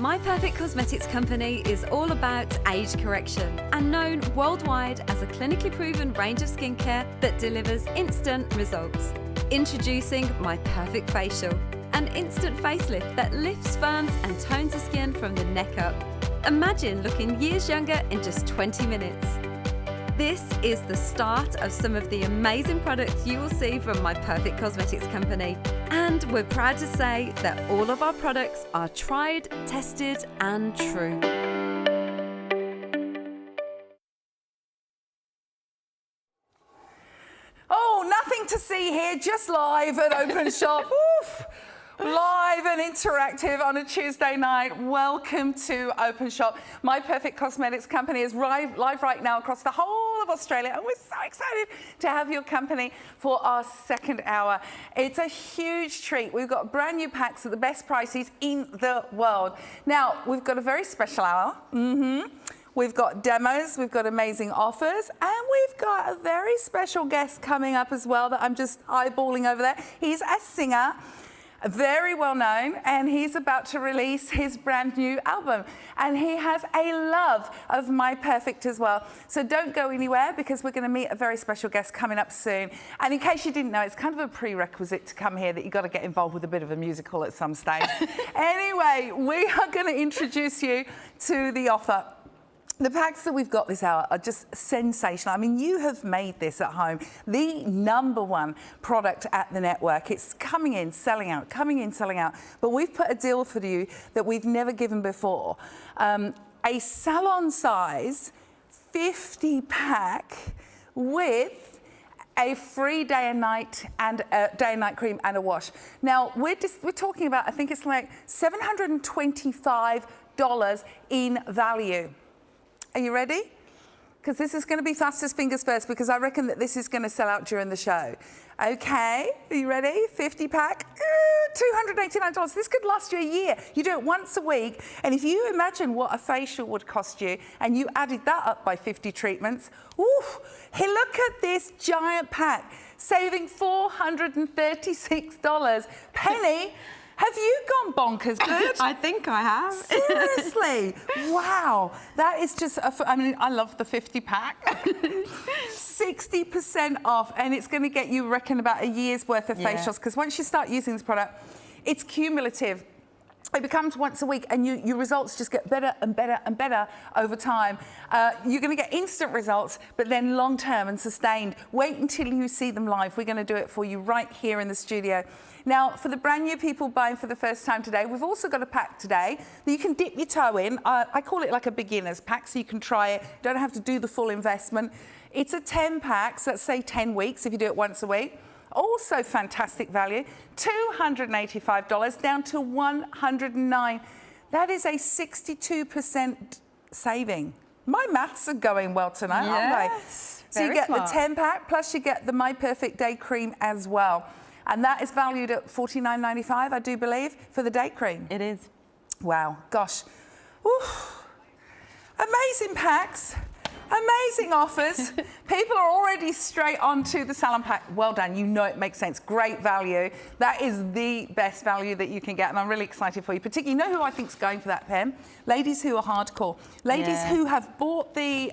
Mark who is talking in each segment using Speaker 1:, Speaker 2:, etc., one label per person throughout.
Speaker 1: My Perfect Cosmetics company is all about age correction and known worldwide as a clinically proven range of skincare that delivers instant results. Introducing My Perfect Facial, an instant facelift that lifts, firms and tones the skin from the neck up. Imagine looking years younger in just 20 minutes. This is the start of some of the amazing products you will see from My Perfect Cosmetics company. And we're proud to say that all of our products are tried, tested and true.
Speaker 2: Oh, nothing to see here, just live at Openshop. Oof. Live and interactive on a Tuesday night. Welcome to Openshop. My Perfect Cosmetics company is live right now across the whole of Australia, and we're so excited to have your company for our second hour. It's a huge treat. We've got brand new packs at the best prices in the world. Now, we've got a very special hour. We've got demos, we've got amazing offers, and we've got a very special guest coming up as well that I'm just eyeballing over there. He's a singer, very well known, and he's about to release his brand new album, and he has a love of My Perfect as well. So don't go anywhere, because we're going to meet a very special guest coming up soon. And in case you didn't know, it's kind of a prerequisite to come here that you've got to get involved with a bit of a musical at some stage. Anyway, we are going to introduce you to the offer. The packs that we've got this hour are just sensational. I mean, you have made this at home the #1 product at the network. It's coming in, selling out, coming in, selling out. But we've put a deal for you that we've never given before. A salon size 50 pack with a free day and night cream and a wash. Now, we're talking about, I think it's like $725 in value. Are you ready? Because this is going to be fastest fingers first, because I reckon that this is going to sell out during the show. Okay, are you ready? 50 pack, $289. This could last you a year. You do it once a week. And if you imagine what a facial would cost you, and you added that up by 50 treatments, hey, look at this giant pack, saving $436. Penny, have you gone bonkers good?
Speaker 3: I think I have.
Speaker 2: Seriously? Wow. That is just, I mean, I love the 50 pack. 60% off, and it's going to get you, reckon, about a year's worth of facials, because once you start using this product, it's cumulative. It becomes once a week, and your results just get better and better and better over time. You're going to get instant results, but then long-term and sustained. Wait until you see them live. We're going to do it for you right here in the studio. Now, for the brand new people buying for the first time today, we've also got a pack today that you can dip your toe in. I call it like a beginner's pack, so you can try it. Don't have to do the full investment. It's a 10 pack, so let's say 10 weeks if you do it once a week. Also fantastic value, $285 down to $109. That is a 62% saving. My maths are going well tonight, aren't they? So you get the 10 pack, plus you get the My Perfect Day Cream as well. And that is valued at $49.95, I do believe, for the day cream.
Speaker 3: It is.
Speaker 2: Wow, gosh. Oof. Amazing packs. Amazing offers. People are already straight onto the salon pack. Well done. You know it makes sense. Great value. That is the best value that you can get, and I'm really excited for you. Particularly, you know who I think's going for that pen? Ladies who are hardcore. Ladies who have bought the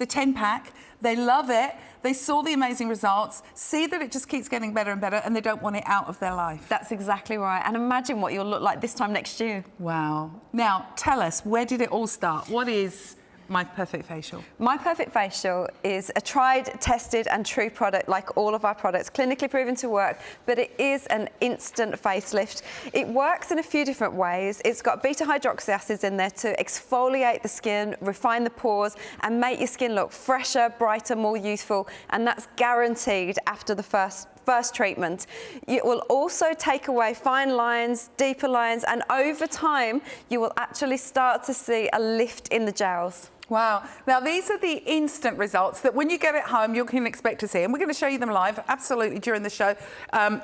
Speaker 2: 10 pack. They love it. They saw the amazing results, see that it just keeps getting better and better, and they don't want it out of their life.
Speaker 3: That's exactly right. And imagine what you'll look like this time next year.
Speaker 2: Wow. Now, tell us, where did it all start? What is My Perfect Facial?
Speaker 3: My Perfect Facial is a tried, tested and true product, like all of our products, clinically proven to work, but it is an instant facelift. It works in a few different ways. It's got beta-hydroxy acids in there to exfoliate the skin, refine the pores and make your skin look fresher, brighter, more youthful, and that's guaranteed after the first treatment. It will also take away fine lines, deeper lines, and over time you will actually start to see a lift in the gels.
Speaker 2: Wow. Now, these are the instant results that when you get it home, you can expect to see. And we're going to show you them live, absolutely, during the show,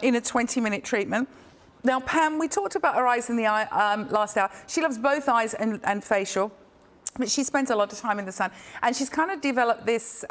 Speaker 2: in a 20-minute treatment. Now, Pam, we talked about her eyes in the eye last hour. She loves both eyes and facial, but she spends a lot of time in the sun. And she's kind of developed this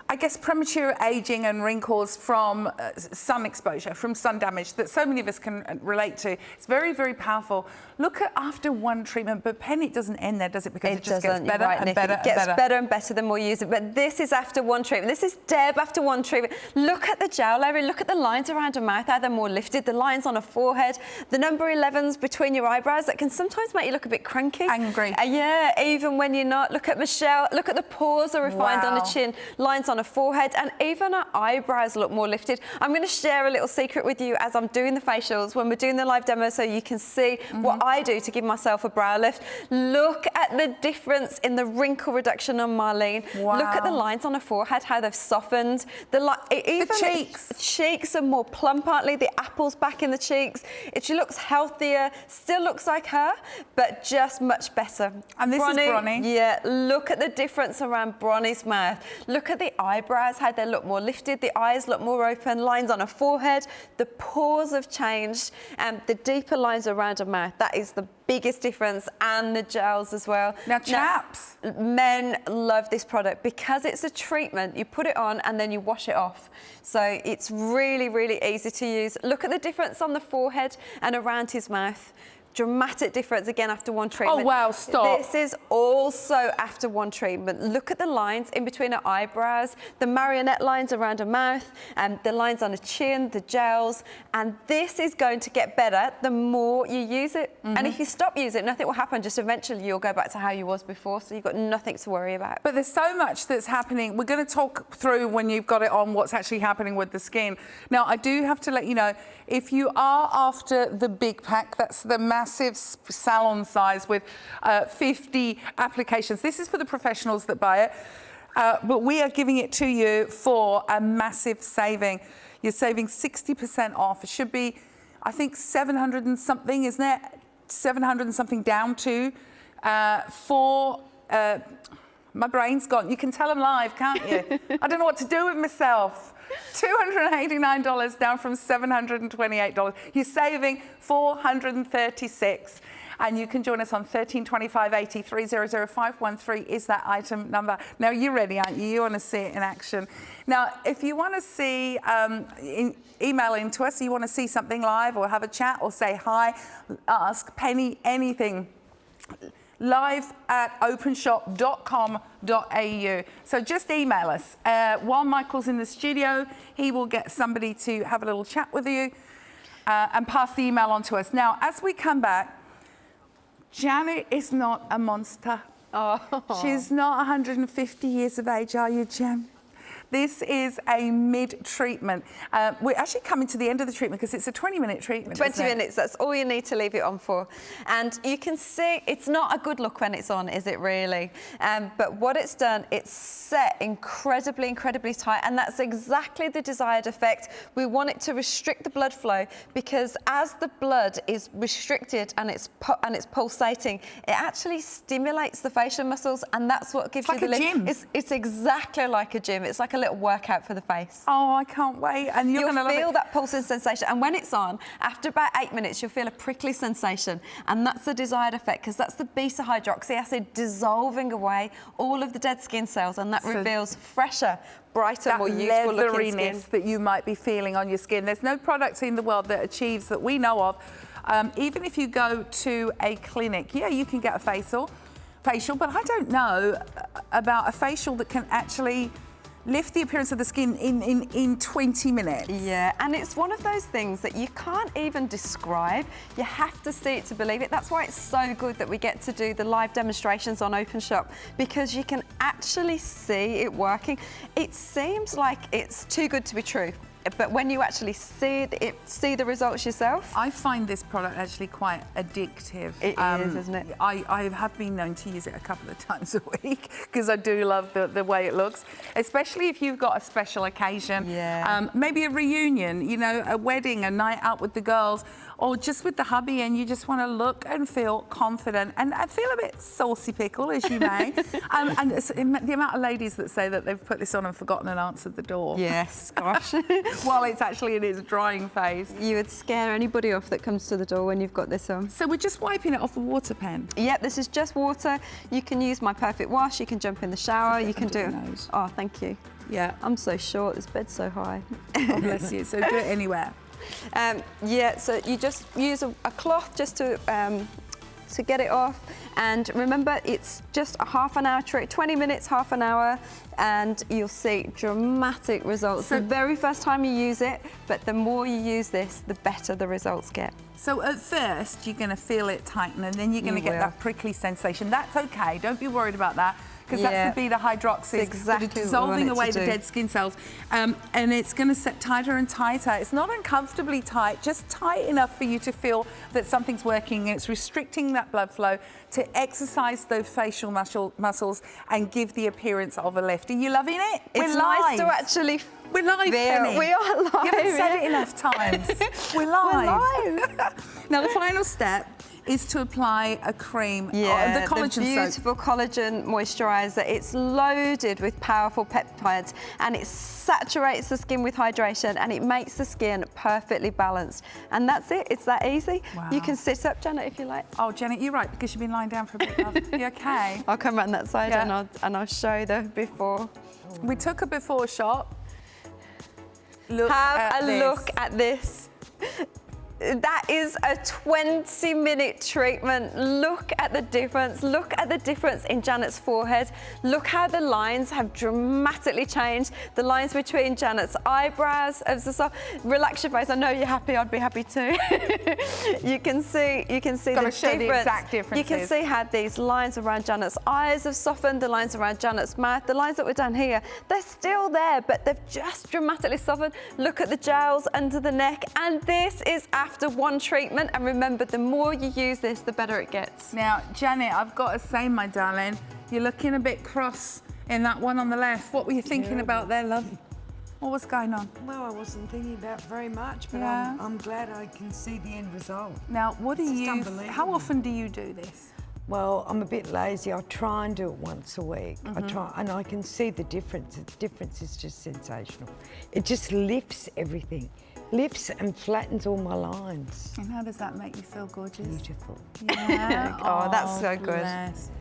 Speaker 2: I guess, premature aging and wrinkles from sun exposure, from sun damage that so many of us can relate to. It's very, very powerful. Look at after one treatment, but Penny, it doesn't end there, does it? Because it just gets better and better and better.
Speaker 3: It gets better and better the more you use it. But this is after one treatment. This is Deb after one treatment. Look at the jowl area. Look at the lines around her mouth, how they're more lifted. The lines on her forehead. The number 11s between your eyebrows that can sometimes make you look a bit cranky.
Speaker 2: Angry.
Speaker 3: Yeah, even when you're not. Look at Michelle. Look at the pores are refined on her chin. Lines on her forehead. And even her eyebrows look more lifted. I'm going to share a little secret with you as I'm doing the facials when we're doing the live demo so you can see what I do to give myself a brow lift. Look at the difference in the wrinkle reduction on Marlene.
Speaker 2: Wow.
Speaker 3: Look at the lines on her forehead, how they've softened. Even
Speaker 2: cheeks.
Speaker 3: Cheeks are more plump, aren't they? The apples back in the cheeks. She looks healthier, still looks like her, but just much better.
Speaker 2: And this is Bronnie.
Speaker 3: Yeah, look at the difference around Bronnie's mouth. Look at the eyebrows, how they look more lifted. The eyes look more open. Lines on her forehead. The pores have changed. And the deeper lines around her mouth, that is the biggest difference, and the gels as well.
Speaker 2: Now, chaps.
Speaker 3: Men love this product because it's a treatment. You put it on and then you wash it off. So it's really, really easy to use. Look at the difference on the forehead and around his mouth. Dramatic difference again after one treatment.
Speaker 2: Oh, wow, stop.
Speaker 3: This is also after one treatment. Look at the lines in between her eyebrows, the marionette lines around her mouth, and the lines on her chin, the gels. And this is going to get better the more you use it. And if you stop using it, nothing will happen. Just eventually you'll go back to how you was before. So you've got nothing to worry about.
Speaker 2: But there's so much that's happening. We're going to talk through when you've got it on what's actually happening with the skin. Now, I do have to let you know, if you are after the big pack, that's the massive salon size with 50 applications. This is for the professionals that buy it, but we are giving it to you for a massive saving. You're saving 60% off. It should be, I think, 700 and something, isn't it? 700 and something down to for... my brain's gone. You can tell I'm live, can't you? I don't know what to do with myself. $289 down from $728. You're saving $436. And you can join us on 132580 300513 is that item number. Now, you're ready, aren't you? You want to see it in action. Now, if you want to see, email into us, you want to see something live or have a chat or say hi, ask Penny anything. Live at openshop.com.au. So just email us. While Michael's in the studio, he will get somebody to have a little chat with you and pass the email on to us. Now, as we come back, Janet is not a monster.
Speaker 3: Oh.
Speaker 2: She's not 150 years of age, are you, Jen? This is a mid-treatment. We're actually coming to the end of the treatment because it's a 20-minute treatment.
Speaker 3: 20 minutes, that's all you need to leave it on for. And you can see it's not a good look when it's on, is it really? But what it's done, it's set incredibly, incredibly tight, and that's exactly the desired effect. We want it to restrict the blood flow because as the blood is restricted and it's pulsating, it actually stimulates the facial muscles, and that's what gives you the lift.
Speaker 2: Gym.
Speaker 3: It's exactly like a gym. It's like a little workout for the face.
Speaker 2: Oh, I can't wait. And you'll
Speaker 3: feel that pulsing sensation. And when it's on, after about 8 minutes, you'll feel a prickly sensation. And that's the desired effect because that's the beta hydroxy acid dissolving away all of the dead skin cells. And that reveals fresher, brighter, more youthful looking skin.
Speaker 2: That you might be feeling on your skin. There's no product in the world that achieves that we know of. Even if you go to a clinic, yeah, you can get a facial, but I don't know about a facial that can actually lift the appearance of the skin in 20 minutes.
Speaker 3: Yeah, and it's one of those things that you can't even describe. You have to see it to believe it. That's why it's so good that we get to do the live demonstrations on Openshop, because you can actually see it working. It seems like it's too good to be true, but when you actually see the results yourself.
Speaker 2: I find this product actually quite addictive.
Speaker 3: It is, isn't it?
Speaker 2: I have been known to use it a couple of times a week because I do love the way it looks, especially if you've got a special occasion.
Speaker 3: Yeah.
Speaker 2: Maybe a reunion, you know, a wedding, a night out with the girls. or just with the hubby and you just want to look and feel confident and feel a bit saucy pickle, as you may. And the amount of ladies that say that they've put this on and forgotten and answered the door.
Speaker 3: Yes, gosh.
Speaker 2: While it's actually in its drying phase.
Speaker 3: You would scare anybody off that comes to the door when you've got this on.
Speaker 2: So we're just wiping it off the water pen?
Speaker 3: Yep, this is just water. You can use My Perfect Wash, you can jump in the shower, you can do... Oh, thank you.
Speaker 2: Yeah.
Speaker 3: I'm so short, this bed's so high.
Speaker 2: Oh, bless you. So do it anywhere.
Speaker 3: Yeah, so you just use a cloth just to get it off. And remember, it's just a half an hour trick, 20 minutes, half an hour, and you'll see dramatic results. The very first time you use it, but the more you use this, the better the results get.
Speaker 2: So at first, you're going to feel it tighten, and then you're going to get that prickly sensation. That's okay. Don't be worried about that, because that's the beta hydroxys
Speaker 3: exactly
Speaker 2: that are dissolving away the dead skin cells, and it's going to set tighter and tighter. It's not uncomfortably tight, just tight enough for you to feel that something's working, and it's restricting that blood flow to exercise those facial muscles and give the appearance of a lift. Are you loving it?
Speaker 3: It's nice to actually...
Speaker 2: We're live, Penny.
Speaker 3: We are live.
Speaker 2: You haven't said it enough times. We're live.
Speaker 3: We're live.
Speaker 2: Now, the final step is to apply a cream, the collagen
Speaker 3: the beautiful collagen moisturiser. It's loaded with powerful peptides, and it saturates the skin with hydration, and it makes the skin perfectly balanced. And that's it. It's that easy.
Speaker 2: Wow.
Speaker 3: You can sit up, Janet, if you like.
Speaker 2: Oh, Janet, you're right, because you've been lying down for a bit, love. You okay?
Speaker 3: I'll come around that side and I'll show the before.
Speaker 2: We took a before shot.
Speaker 3: Have a look at this. That is a 20-minute treatment. Look at the difference. Look at the difference in Janet's forehead. Look how the lines have dramatically changed. The lines between Janet's eyebrows. Relax your face. I know you're happy. I'd be happy too. You can see the difference.
Speaker 2: The exact differences.
Speaker 3: You can see how these lines around Janet's eyes have softened. The lines around Janet's mouth. The lines that were down here, they're still there, but they've just dramatically softened. Look at the jowls under the neck, and this is after one treatment. And remember, the more you use this, the better it gets.
Speaker 2: Now, Janet, I've got to say, my darling, you're looking a bit cross in that one on the left. What were you thinking about there, love? What was going on?
Speaker 4: Well, I wasn't thinking about very much, but I'm glad I can see the end result.
Speaker 2: Now, how often do you do this?
Speaker 4: Well, I'm a bit lazy. I try and do it once a week. I try, and I can see the difference. The difference is just sensational. It just lifts everything. Lifts and flattens all my lines.
Speaker 2: And how does that make you feel, gorgeous?
Speaker 4: Beautiful.
Speaker 2: Yeah.
Speaker 3: Oh, that's so good.
Speaker 2: Bless.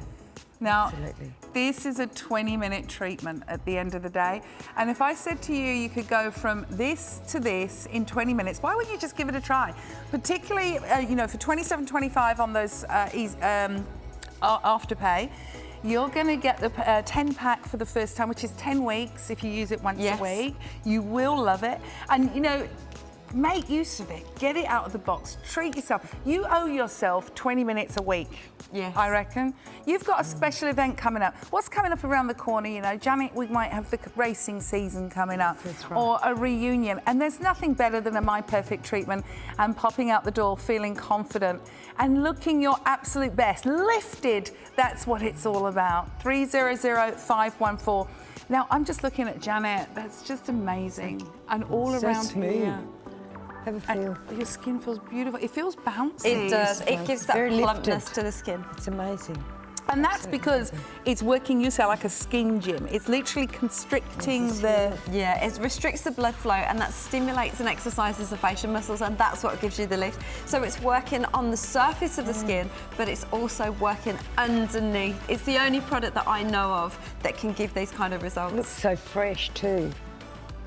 Speaker 2: Now,
Speaker 4: Absolutely.
Speaker 2: This is a 20-minute treatment at the end of the day. And if I said to you, you could go from this to this in 20 minutes, why wouldn't you just give it a try? Particularly, for $27.25 on those Afterpay, you're going to get the 10-pack for the first time, which is 10 weeks if you use it once a week. You will love it. And, make use of it. Get it out of the box. Treat yourself. You owe yourself 20 minutes a week.
Speaker 3: Yes.
Speaker 2: I reckon. You've got a special event coming up. What's coming up around the corner? Janet, we might have the racing season coming up.
Speaker 4: That's right.
Speaker 2: Or a reunion. And there's nothing better than a My Perfect treatment and popping out the door feeling confident and looking your absolute best. Lifted. That's what it's all about. 300-514. Now, I'm just looking at Janet. That's just amazing. And all
Speaker 4: So
Speaker 2: around
Speaker 4: smooth.
Speaker 2: here.
Speaker 4: Have a feel.
Speaker 2: And your skin feels beautiful. It feels bouncy.
Speaker 3: It does. It gives that
Speaker 4: Very
Speaker 3: plumpness
Speaker 4: lifted.
Speaker 3: to the skin.
Speaker 4: It's amazing.
Speaker 2: And that's because it's working, you say, like a skin gym. It's literally constricting the...
Speaker 3: Yeah, it restricts the blood flow, and that stimulates and exercises the facial muscles, and that's what gives you the lift. So it's working on the surface of the skin, but it's also working underneath. It's the only product that I know of that can give these kind of results.
Speaker 4: Looks so fresh too.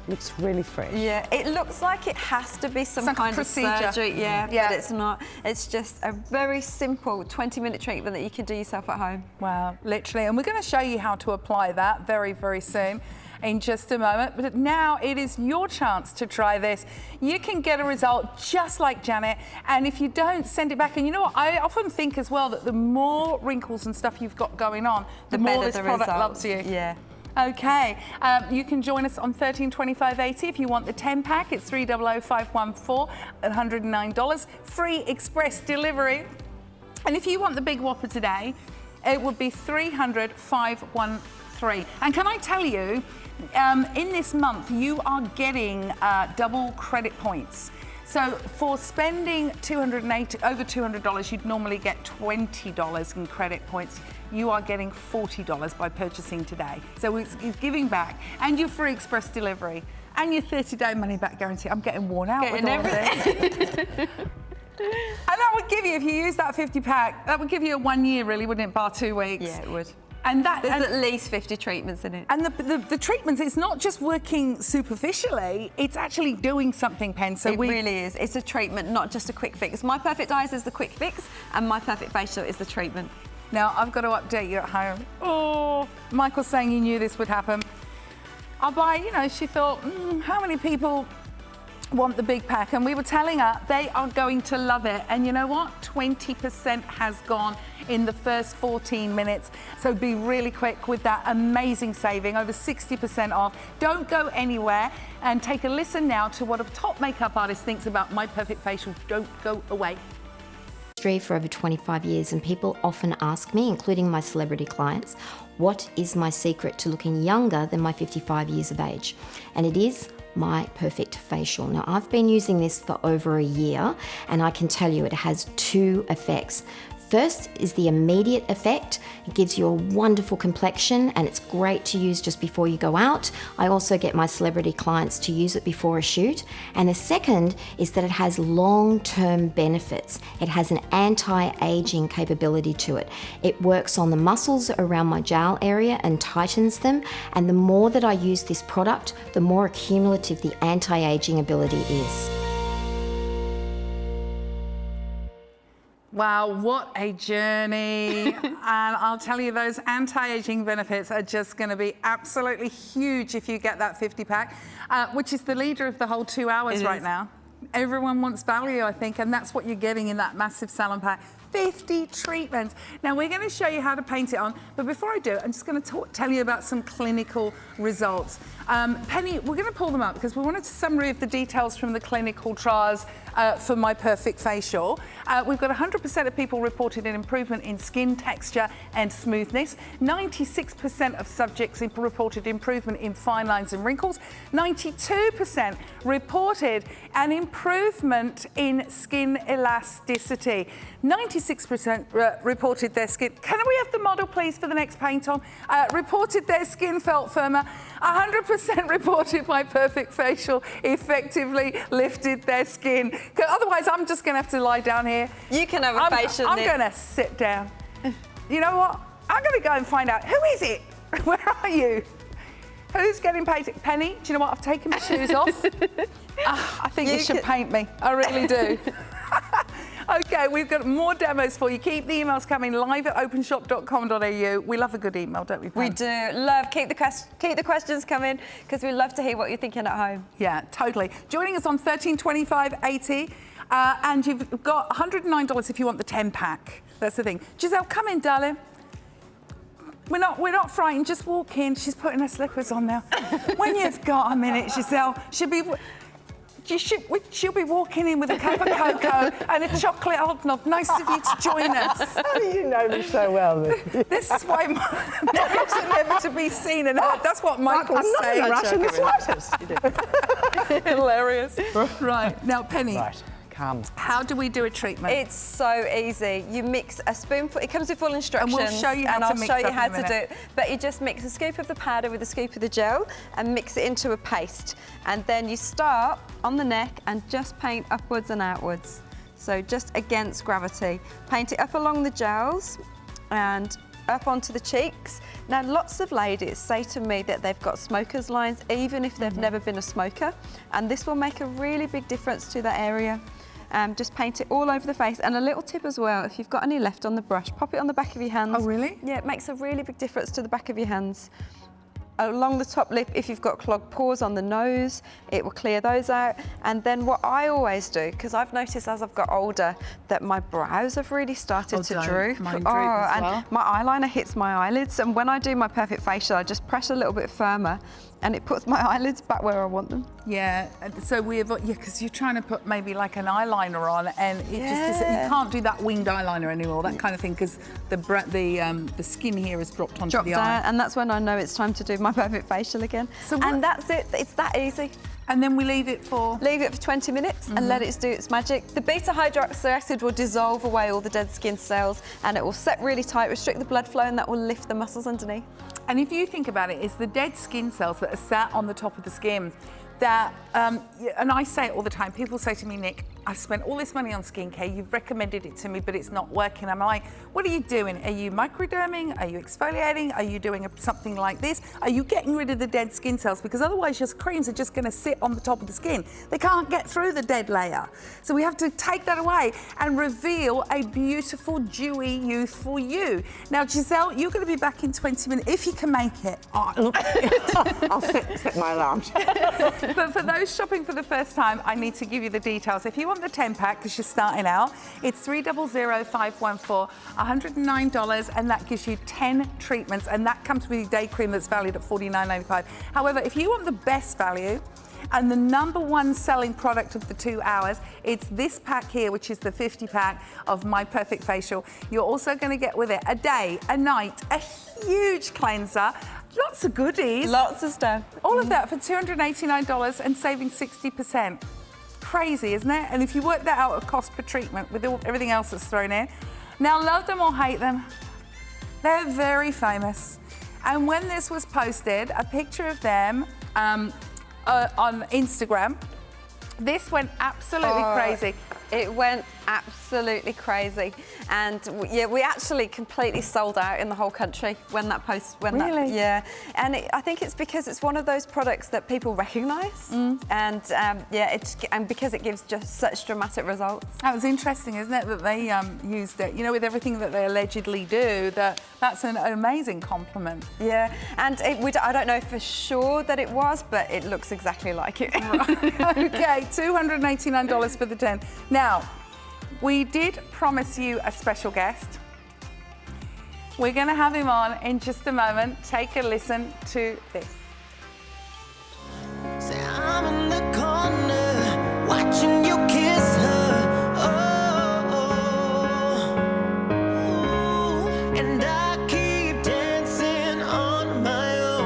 Speaker 4: Looks really fresh.
Speaker 3: Yeah, it looks like it has to be some
Speaker 2: like a
Speaker 3: kind of
Speaker 2: procedure.
Speaker 3: surgery, but it's not. It's just a very simple 20-minute treatment that you can do yourself at home.
Speaker 2: Wow, literally. And we're going to show you how to apply that very, very soon in just a moment. But now it is your chance to try this. You can get a result just like Janet. And if you don't, send it back. And you know what? I often think as well that the more wrinkles and stuff you've got going on, the more this product loves you.
Speaker 3: Yeah.
Speaker 2: Okay, you can join us on $13.25.80 if you want the 10-pack. It's $300-514 at $109. Free express delivery. And if you want the big whopper today, it would be $300-513. And can I tell you, in this month, you are getting double credit points. So for spending over $200, you'd normally get $20 in credit points. You are getting $40 by purchasing today. So it's giving back, and your free express delivery, and your 30-day money-back guarantee. I'm getting worn out with all of this. And that would give you, if you use that 50-pack, that would give you a 1 year, really, wouldn't it? Bar 2 weeks.
Speaker 3: Yeah, it would.
Speaker 2: And
Speaker 3: there's at least 50 treatments in it.
Speaker 2: And the treatments, it's not just working superficially, it's actually doing something, Pen. So
Speaker 3: it really is. It's a treatment, not just a quick fix. My Perfect Eyes is the quick fix, and My Perfect Facial is the treatment.
Speaker 2: Now, I've got to update you at home. Oh, Michael's saying he knew this would happen. I'll buy, you know, she thought, how many people want the big pack? And we were telling her they are going to love it. And you know what? 20% has gone in the first 14 minutes. So be really quick with that amazing saving, over 60% off. Don't go anywhere, and take a listen now to what a top makeup artist thinks about My Perfect Facial. Don't go away.
Speaker 5: For over 25 years, and people often ask me, including my celebrity clients, what is my secret to looking younger than my 55 years of age? And it is My Perfect Facial. Now, I've been using this for over a year, and I can tell you it has two effects. First is the immediate effect. It gives you a wonderful complexion, and it's great to use just before you go out. I also get my celebrity clients to use it before a shoot. And the second is that it has long-term benefits. It has an anti-aging capability to it. It works on the muscles around my jowl area and tightens them. And the more that I use this product, the more cumulative the anti-aging ability is.
Speaker 2: Wow, what a journey. And I'll tell you, those anti-aging benefits are just going to be absolutely huge if you get that 50-pack, which is the leader of the whole 2 hours right now. Everyone wants value, I think, and that's what you're getting in that massive salon pack. 50 treatments. Now, we're going to show you how to paint it on, but before I do, I'm just going to tell you about some clinical results. Penny, we're going to pull them up because we wanted a summary of the details from the clinical trials for My Perfect Facial. We've got 100% of people reported an improvement in skin texture and smoothness. 96% of subjects reported improvement in fine lines and wrinkles. 92% reported an improvement in skin elasticity. 96% reported their skin. Can we have the model, please, for the next paint on? Reported their skin felt firmer. 100% reported My Perfect Facial effectively lifted their skin. Otherwise, I'm just going to have to lie down here.
Speaker 3: You can have a facial.
Speaker 2: I'm going to sit down. You know what? I'm going to go and find out. Who is it? Where are you? Who's getting painted? Penny, do you know what? I've taken my shoes off. I think you should paint me. I really do. Okay, we've got more demos for you. Keep the emails coming, live@openshop.com.au. We love a good email, don't we, Pam?
Speaker 3: We do. Keep the questions coming, because we love to hear what you're thinking at home.
Speaker 2: Yeah, totally. Joining us on 1325.80, and you've got $109 if you want the 10-pack. That's the thing. Giselle, come in, darling. We're not frightened. Just walk in. She's putting her slippers on now. When you've got a minute, Giselle, she'll be walking in with a cup of cocoa and a chocolate hot knob. Nice of you to join us.
Speaker 4: How do you know me so well?
Speaker 2: This is why models are never to be seen and heard. That's what Michael's saying.
Speaker 4: I'm not in a rush in the slightest.
Speaker 2: Hilarious. Right, now Penny.
Speaker 4: Right.
Speaker 2: How do we do a treatment?
Speaker 3: It's so easy. You mix a spoonful. It comes with full instructions.
Speaker 2: And we'll show you how to mix it.
Speaker 3: And I'll show you how to do it. But you just mix a scoop of the powder with a scoop of the gel and mix it into a paste. And then you start on the neck and just paint upwards and outwards. So just against gravity. Paint it up along the jowls and up onto the cheeks. Now, lots of ladies say to me that they've got smoker's lines, even if they've never been a smoker. And this will make a really big difference to that area. Just paint it all over the face. And a little tip as well, if you've got any left on the brush, pop it on the back of your hands.
Speaker 2: Oh, really?
Speaker 3: Yeah, it makes a really big difference to the back of your hands. Along the top lip, if you've got clogged pores on the nose, it will clear those out. And then what I always do, because I've noticed as I've got older that my brows have really started to droop.
Speaker 2: Mine droop as well.
Speaker 3: And my eyeliner hits my eyelids. And when I do My Perfect Facial, I just press a little bit firmer and it puts my eyelids back where I want them.
Speaker 2: Yeah, so because you're trying to put maybe like an eyeliner on, and it just you can't do that winged eyeliner anymore, that kind of thing, because the skin here has dropped onto the eye.
Speaker 3: And that's when I know it's time to do My Perfect Facial again. And that's it. It's that easy.
Speaker 2: And then we leave it for?
Speaker 3: Leave it for 20 minutes and let it do its magic. The beta hydroxy acid will dissolve away all the dead skin cells and it will set really tight, restrict the blood flow, and that will lift the muscles underneath.
Speaker 2: And if you think about it, it's the dead skin cells that are sat on the top of the skin that, and I say it all the time, people say to me, Nick, I've spent all this money on skincare, you've recommended it to me, but it's not working. I'm like, what are you doing? Are you microderming? Are you exfoliating? Are you doing something like this? Are you getting rid of the dead skin cells? Because otherwise your creams are just gonna sit on the top of the skin. They can't get through the dead layer. So we have to take that away and reveal a beautiful, dewy, youthful you. Now, Giselle, you're gonna be back in 20 minutes, if you can make it.
Speaker 6: Oh, look, I'll set my alarm.
Speaker 2: But for those shopping for the first time, I need to give you the details. If you want the 10-pack, because you're starting out, it's $300,514, $109, and that gives you 10 treatments, and that comes with your day cream that's valued at $49.95. However, if you want the best value, and the #1 selling product of the 2 hours, it's this pack here, which is the 50-pack of My Perfect Facial. You're also going to get with it a day, a night, a huge cleanser, lots of goodies.
Speaker 3: Lots of stuff.
Speaker 2: All of that for $289 and saving 60%. Crazy, isn't it? And if you work that out at cost per treatment with everything else that's thrown in. Now, love them or hate them, they're very famous. And when this was posted, a picture of them on Instagram, this went absolutely crazy.
Speaker 3: It went absolutely crazy, and yeah, we actually completely sold out in the whole country when that post went.
Speaker 2: Really?
Speaker 3: Yeah, and I think it's because it's one of those products that people recognise, and yeah, and because it gives just such dramatic results.
Speaker 2: That was interesting, isn't it, that they used it? You know, with everything that they allegedly do, that's an amazing compliment.
Speaker 3: Yeah, and I don't know for sure that it was, but it looks exactly like it.
Speaker 2: Okay, $289 for the 10. Now, we did promise you a special guest. We're going to have him on in just a moment. Take a listen to this.
Speaker 7: Say I'm in the corner, watching you kiss her. Oh, and I keep dancing on my own.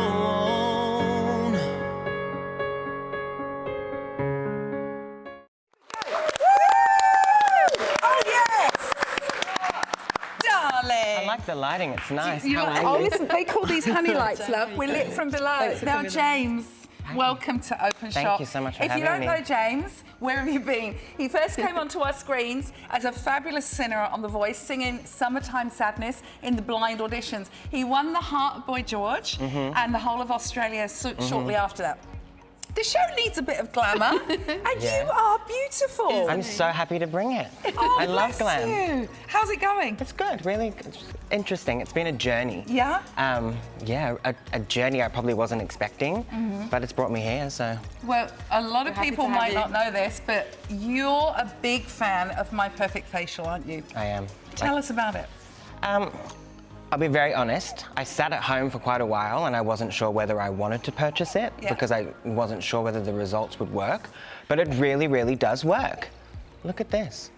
Speaker 8: I like the lighting, it's nice.
Speaker 2: You know,
Speaker 8: How are you?
Speaker 2: listen, they call these honey lights, love. We're lit from below. Now, James, welcome to Openshop.
Speaker 8: Thank you so much for having me.
Speaker 2: If you don't know James, where have you been? He first came onto our screens as a fabulous singer on The Voice, singing Summertime Sadness in the blind auditions. He won the Heart of Boy George and the whole of Australia shortly after that. The show needs a bit of glamour, and you are beautiful.
Speaker 8: I'm so happy to bring it.
Speaker 2: Oh,
Speaker 8: I love
Speaker 2: bless
Speaker 8: glam.
Speaker 2: you. How's it going?
Speaker 8: It's good, really it's interesting. It's been a journey.
Speaker 2: Yeah?
Speaker 8: Yeah, a journey I probably wasn't expecting, but it's brought me here, so.
Speaker 2: Well, a lot of
Speaker 3: happy
Speaker 2: people
Speaker 3: to have
Speaker 2: might
Speaker 3: you.
Speaker 2: not know this, but you're a big fan of My Perfect Facial, aren't you?
Speaker 8: I am.
Speaker 2: Tell us about it.
Speaker 8: I'll be very honest, I sat at home for quite a while and I wasn't sure whether I wanted to purchase it because I wasn't sure whether the results would work, but it really, really does work. Look at this.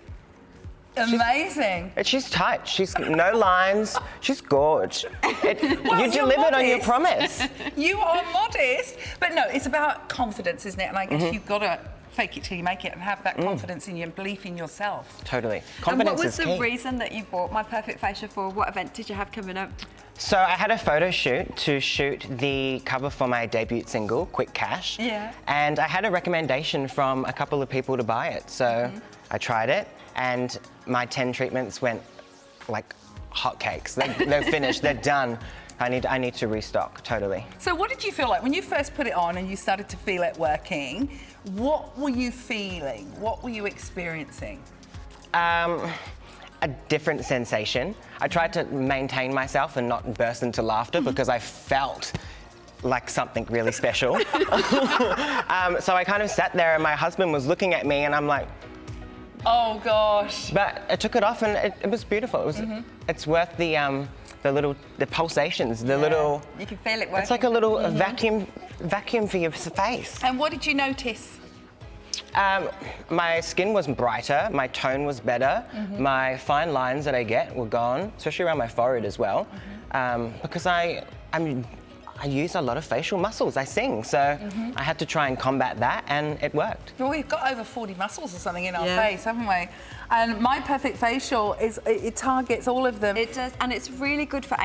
Speaker 2: Amazing.
Speaker 8: She's tight, she's no lines, she's gorge. You delivered on your
Speaker 2: modest.
Speaker 8: promise.
Speaker 2: You are modest, but no, it's about confidence, isn't it? And I guess you've got to fake it till you make it and have that confidence in your belief in yourself.
Speaker 8: Totally.
Speaker 3: And
Speaker 8: Confidence
Speaker 3: what
Speaker 8: is
Speaker 3: was the
Speaker 8: key.
Speaker 3: reason that you bought My Perfect Facial for? What event did you have coming up?
Speaker 8: So I had a photo shoot to shoot the cover for my debut single, Quick Cash.
Speaker 3: Yeah. And
Speaker 8: I had a recommendation from a couple of people to buy it. So I tried it and my 10 treatments went like hotcakes. They're finished, they're done. I need to restock, totally.
Speaker 2: So what did you feel like when you first put it on and you started to feel it working? What were you feeling? What were you experiencing?
Speaker 8: A different sensation. I tried to maintain myself and not burst into laughter because I felt like something really special. So I kind of sat there and my husband was looking at me and I'm like,
Speaker 2: oh gosh.
Speaker 8: but I took it off and it was beautiful. It was, it's worth the pulsations, the little.
Speaker 3: You can feel it working.
Speaker 8: It's like a little vacuum for your face.
Speaker 2: And what did you notice?
Speaker 8: My skin was brighter, my tone was better, my fine lines that I get were gone, especially around my forehead as well, because I I use a lot of facial muscles. I sing, so I had to try and combat that, and it worked.
Speaker 2: Well, we've got over 40 muscles or something in our face, haven't we? And My Perfect Facial it targets all of them.
Speaker 3: It does, and it's really good for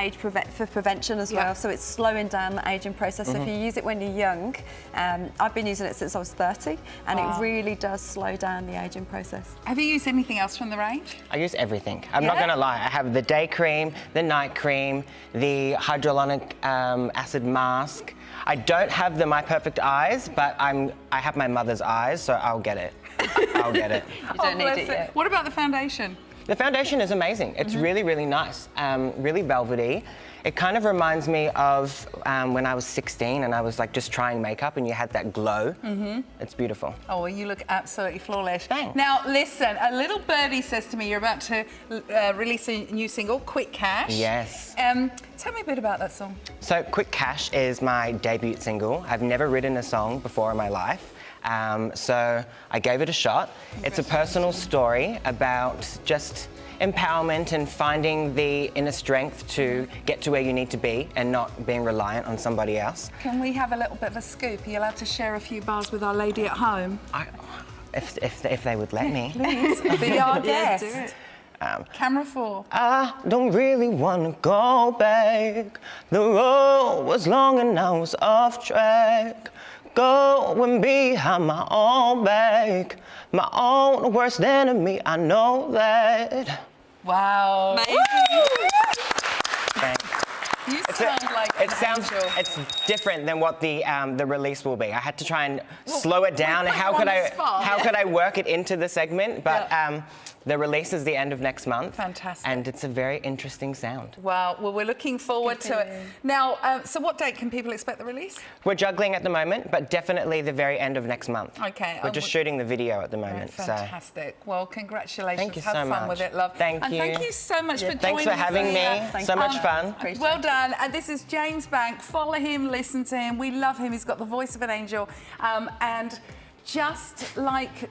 Speaker 3: for prevention as well. So it's slowing down the aging process. So if you use it when you're young, I've been using it since I was 30, and it really does slow down the aging process.
Speaker 2: Have you used anything else from the range?
Speaker 8: I use everything. I'm not gonna lie. I have the day cream, the night cream, the hyaluronic acid mask. I don't have the My Perfect eyes, but I have my mother's eyes, so I'll get it. I'll get it.
Speaker 3: You don't need it yet.
Speaker 2: What about the foundation?
Speaker 8: The foundation is amazing. It's really, really nice. Really velvety. It kind of reminds me of when I was 16 and I was like just trying makeup and you had that glow. It's beautiful.
Speaker 2: Oh, well, you look absolutely flawless.
Speaker 8: Thanks.
Speaker 2: Now, listen, a little birdie says to me you're about to release a new single, Quick Cash.
Speaker 8: Yes.
Speaker 2: Tell me a bit about that song.
Speaker 8: So Quick Cash is my debut single. I've never written a song before in my life. So I gave it a shot. It's a personal story about just empowerment and finding the inner strength to get to where you need to be and not being reliant on somebody else.
Speaker 2: Can we have a little bit of a scoop? Are you allowed to share a few bars with our lady at home?
Speaker 8: If they would let me.
Speaker 2: Please, be our guest.
Speaker 3: do it.
Speaker 2: Camera 4.
Speaker 8: I don't really want to go back. The road was long and I was off track. Going behind my own back. My own worst enemy, I know that.
Speaker 2: Wow.
Speaker 8: Thanks.
Speaker 2: You sound like an angel.
Speaker 8: It's different than what the release will be. I had to try and slow it down.
Speaker 2: put
Speaker 8: How
Speaker 2: you
Speaker 8: could
Speaker 2: on the spot.
Speaker 8: how could I work it into the segment? But the release is the end of next month.
Speaker 2: Fantastic.
Speaker 8: And it's a very interesting sound.
Speaker 2: Wow. Well, we're looking forward to it. Now, so what date can people expect the release?
Speaker 8: We're juggling at the moment, but definitely the very end of next month.
Speaker 2: Okay.
Speaker 8: We're just shooting the video at the moment.
Speaker 2: Fantastic. Well, congratulations.
Speaker 8: Thank you
Speaker 2: Have
Speaker 8: so
Speaker 2: fun
Speaker 8: much.
Speaker 2: with it, love.
Speaker 8: Thank
Speaker 2: and
Speaker 8: you.
Speaker 2: thank you so much for joining
Speaker 8: Thanks for having me.
Speaker 2: us.
Speaker 8: So much fun.
Speaker 2: Well done. And this is James Bank. Follow him, listen to him. We love him. He's got the voice of an angel. And just like...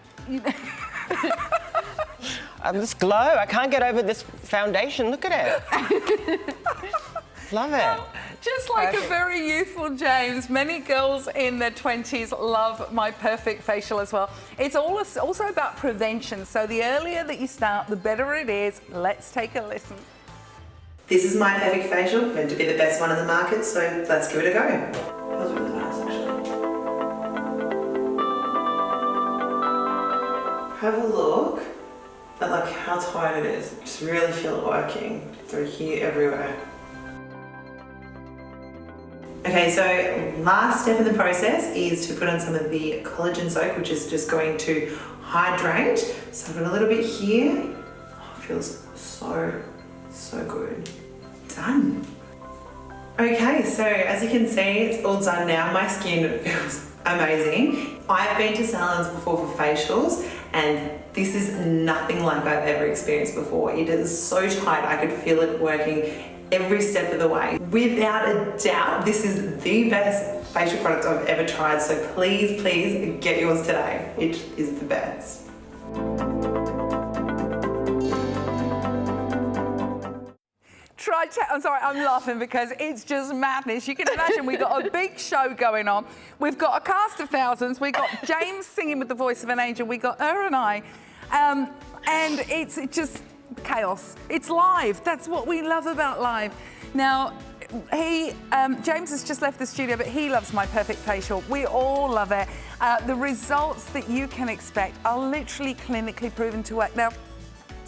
Speaker 8: This glow, I can't get over this foundation. Look at it. Love it.
Speaker 2: Just like a very youthful James, many girls in their 20s love My Perfect Facial as well. It's also about prevention. So the earlier that you start, the better it is. Let's take a listen.
Speaker 9: This is My Perfect Facial, meant to be the best one in the market, so let's give it a go. That was really nice, actually. Have a look at like how tight it is. Just really feel it working through here, everywhere. Okay, so last step in the process is to put on some of the collagen soak, which is just going to hydrate. So I've got a little bit here. Oh, it feels so good. Done. Okay, so as you can see, it's all done now. My skin feels amazing. I've been to salons before for facials, and this is nothing like I've ever experienced before. It is so tight, I could feel it working every step of the way. Without a doubt, this is the best facial product I've ever tried, so please get yours today. It is the best.
Speaker 2: I'm sorry, I'm laughing because it's just madness. You can imagine we've got a big show going on. We've got a cast of thousands. We've got James singing with the voice of an angel. We've got her and I. And it's just chaos. It's live. That's what we love about live. Now, James has just left the studio, but he loves My Perfect Facial. We all love it. The results that you can expect are literally clinically proven to work. Now,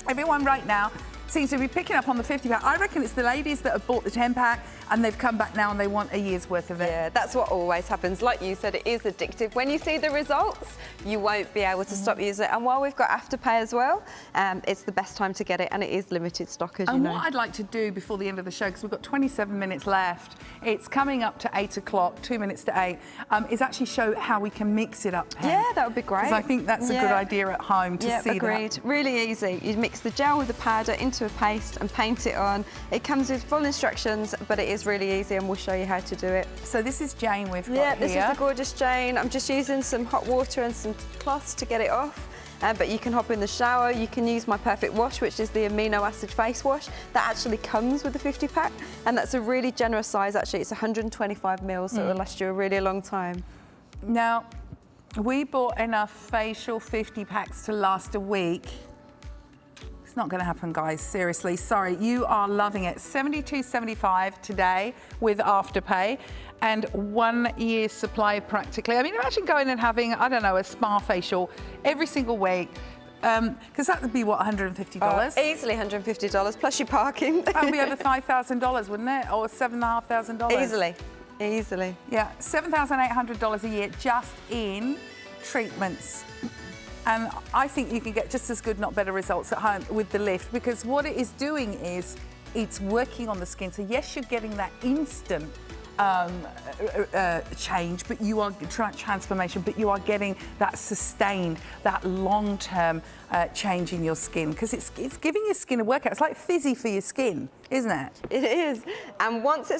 Speaker 2: everyone right now seems to be picking up on the 50-pack. I reckon it's the ladies that have bought the 10-pack and they've come back now and they want a year's worth of it.
Speaker 3: Yeah, that's what always happens. Like you said, it is addictive. When you see the results, you won't be able to stop using it. And while we've got Afterpay as well, it's the best time to get it, and it is limited stock, as you know.
Speaker 2: And what I'd like to do before the end of the show, because we've got 27 minutes left, it's coming up to 8 o'clock, 2 minutes to 8, is actually show how we can mix it up.
Speaker 3: Yeah, that would be great.
Speaker 2: Because I think that's a good idea at home to see
Speaker 3: agreed.
Speaker 2: that.
Speaker 3: Really easy. You mix the gel with the powder into a paste and paint it on. It comes with full instructions, but it is really easy, and we'll show you how to do it.
Speaker 2: So this is Jane we've got
Speaker 3: here. Yeah, this
Speaker 2: here.
Speaker 3: is the gorgeous Jane. I'm just using some hot water and some cloths to get it off. but you can hop in the shower. You can use my Perfect Wash, which is the amino acid face wash that actually comes with the 50 pack, and that's a really generous size. Actually, it's 125 mils, so it will last you a really long time.
Speaker 2: Now, we bought enough facial 50 packs to last a week. It's not going to happen, guys. Seriously, sorry. You are loving it. $72.75 today with Afterpay, and 1 year's supply practically. I mean, imagine going and having, I don't know, a spa facial every single week. Because that would be what, $150?
Speaker 3: Easily $150 plus your parking.
Speaker 2: That would be over $5,000, wouldn't it? Or $7,500?
Speaker 3: Easily, easily.
Speaker 2: Yeah, $7,800 a year just in treatments. And I think you can get just as good, not better results at home with the lift, because what it is doing is it's working on the skin. So yes, you're getting that instant change, but you are transformation, but you are getting that sustained, that long-term change in your skin, because it's giving your skin a workout. It's like fizzy for your skin, isn't it?
Speaker 3: It is. And once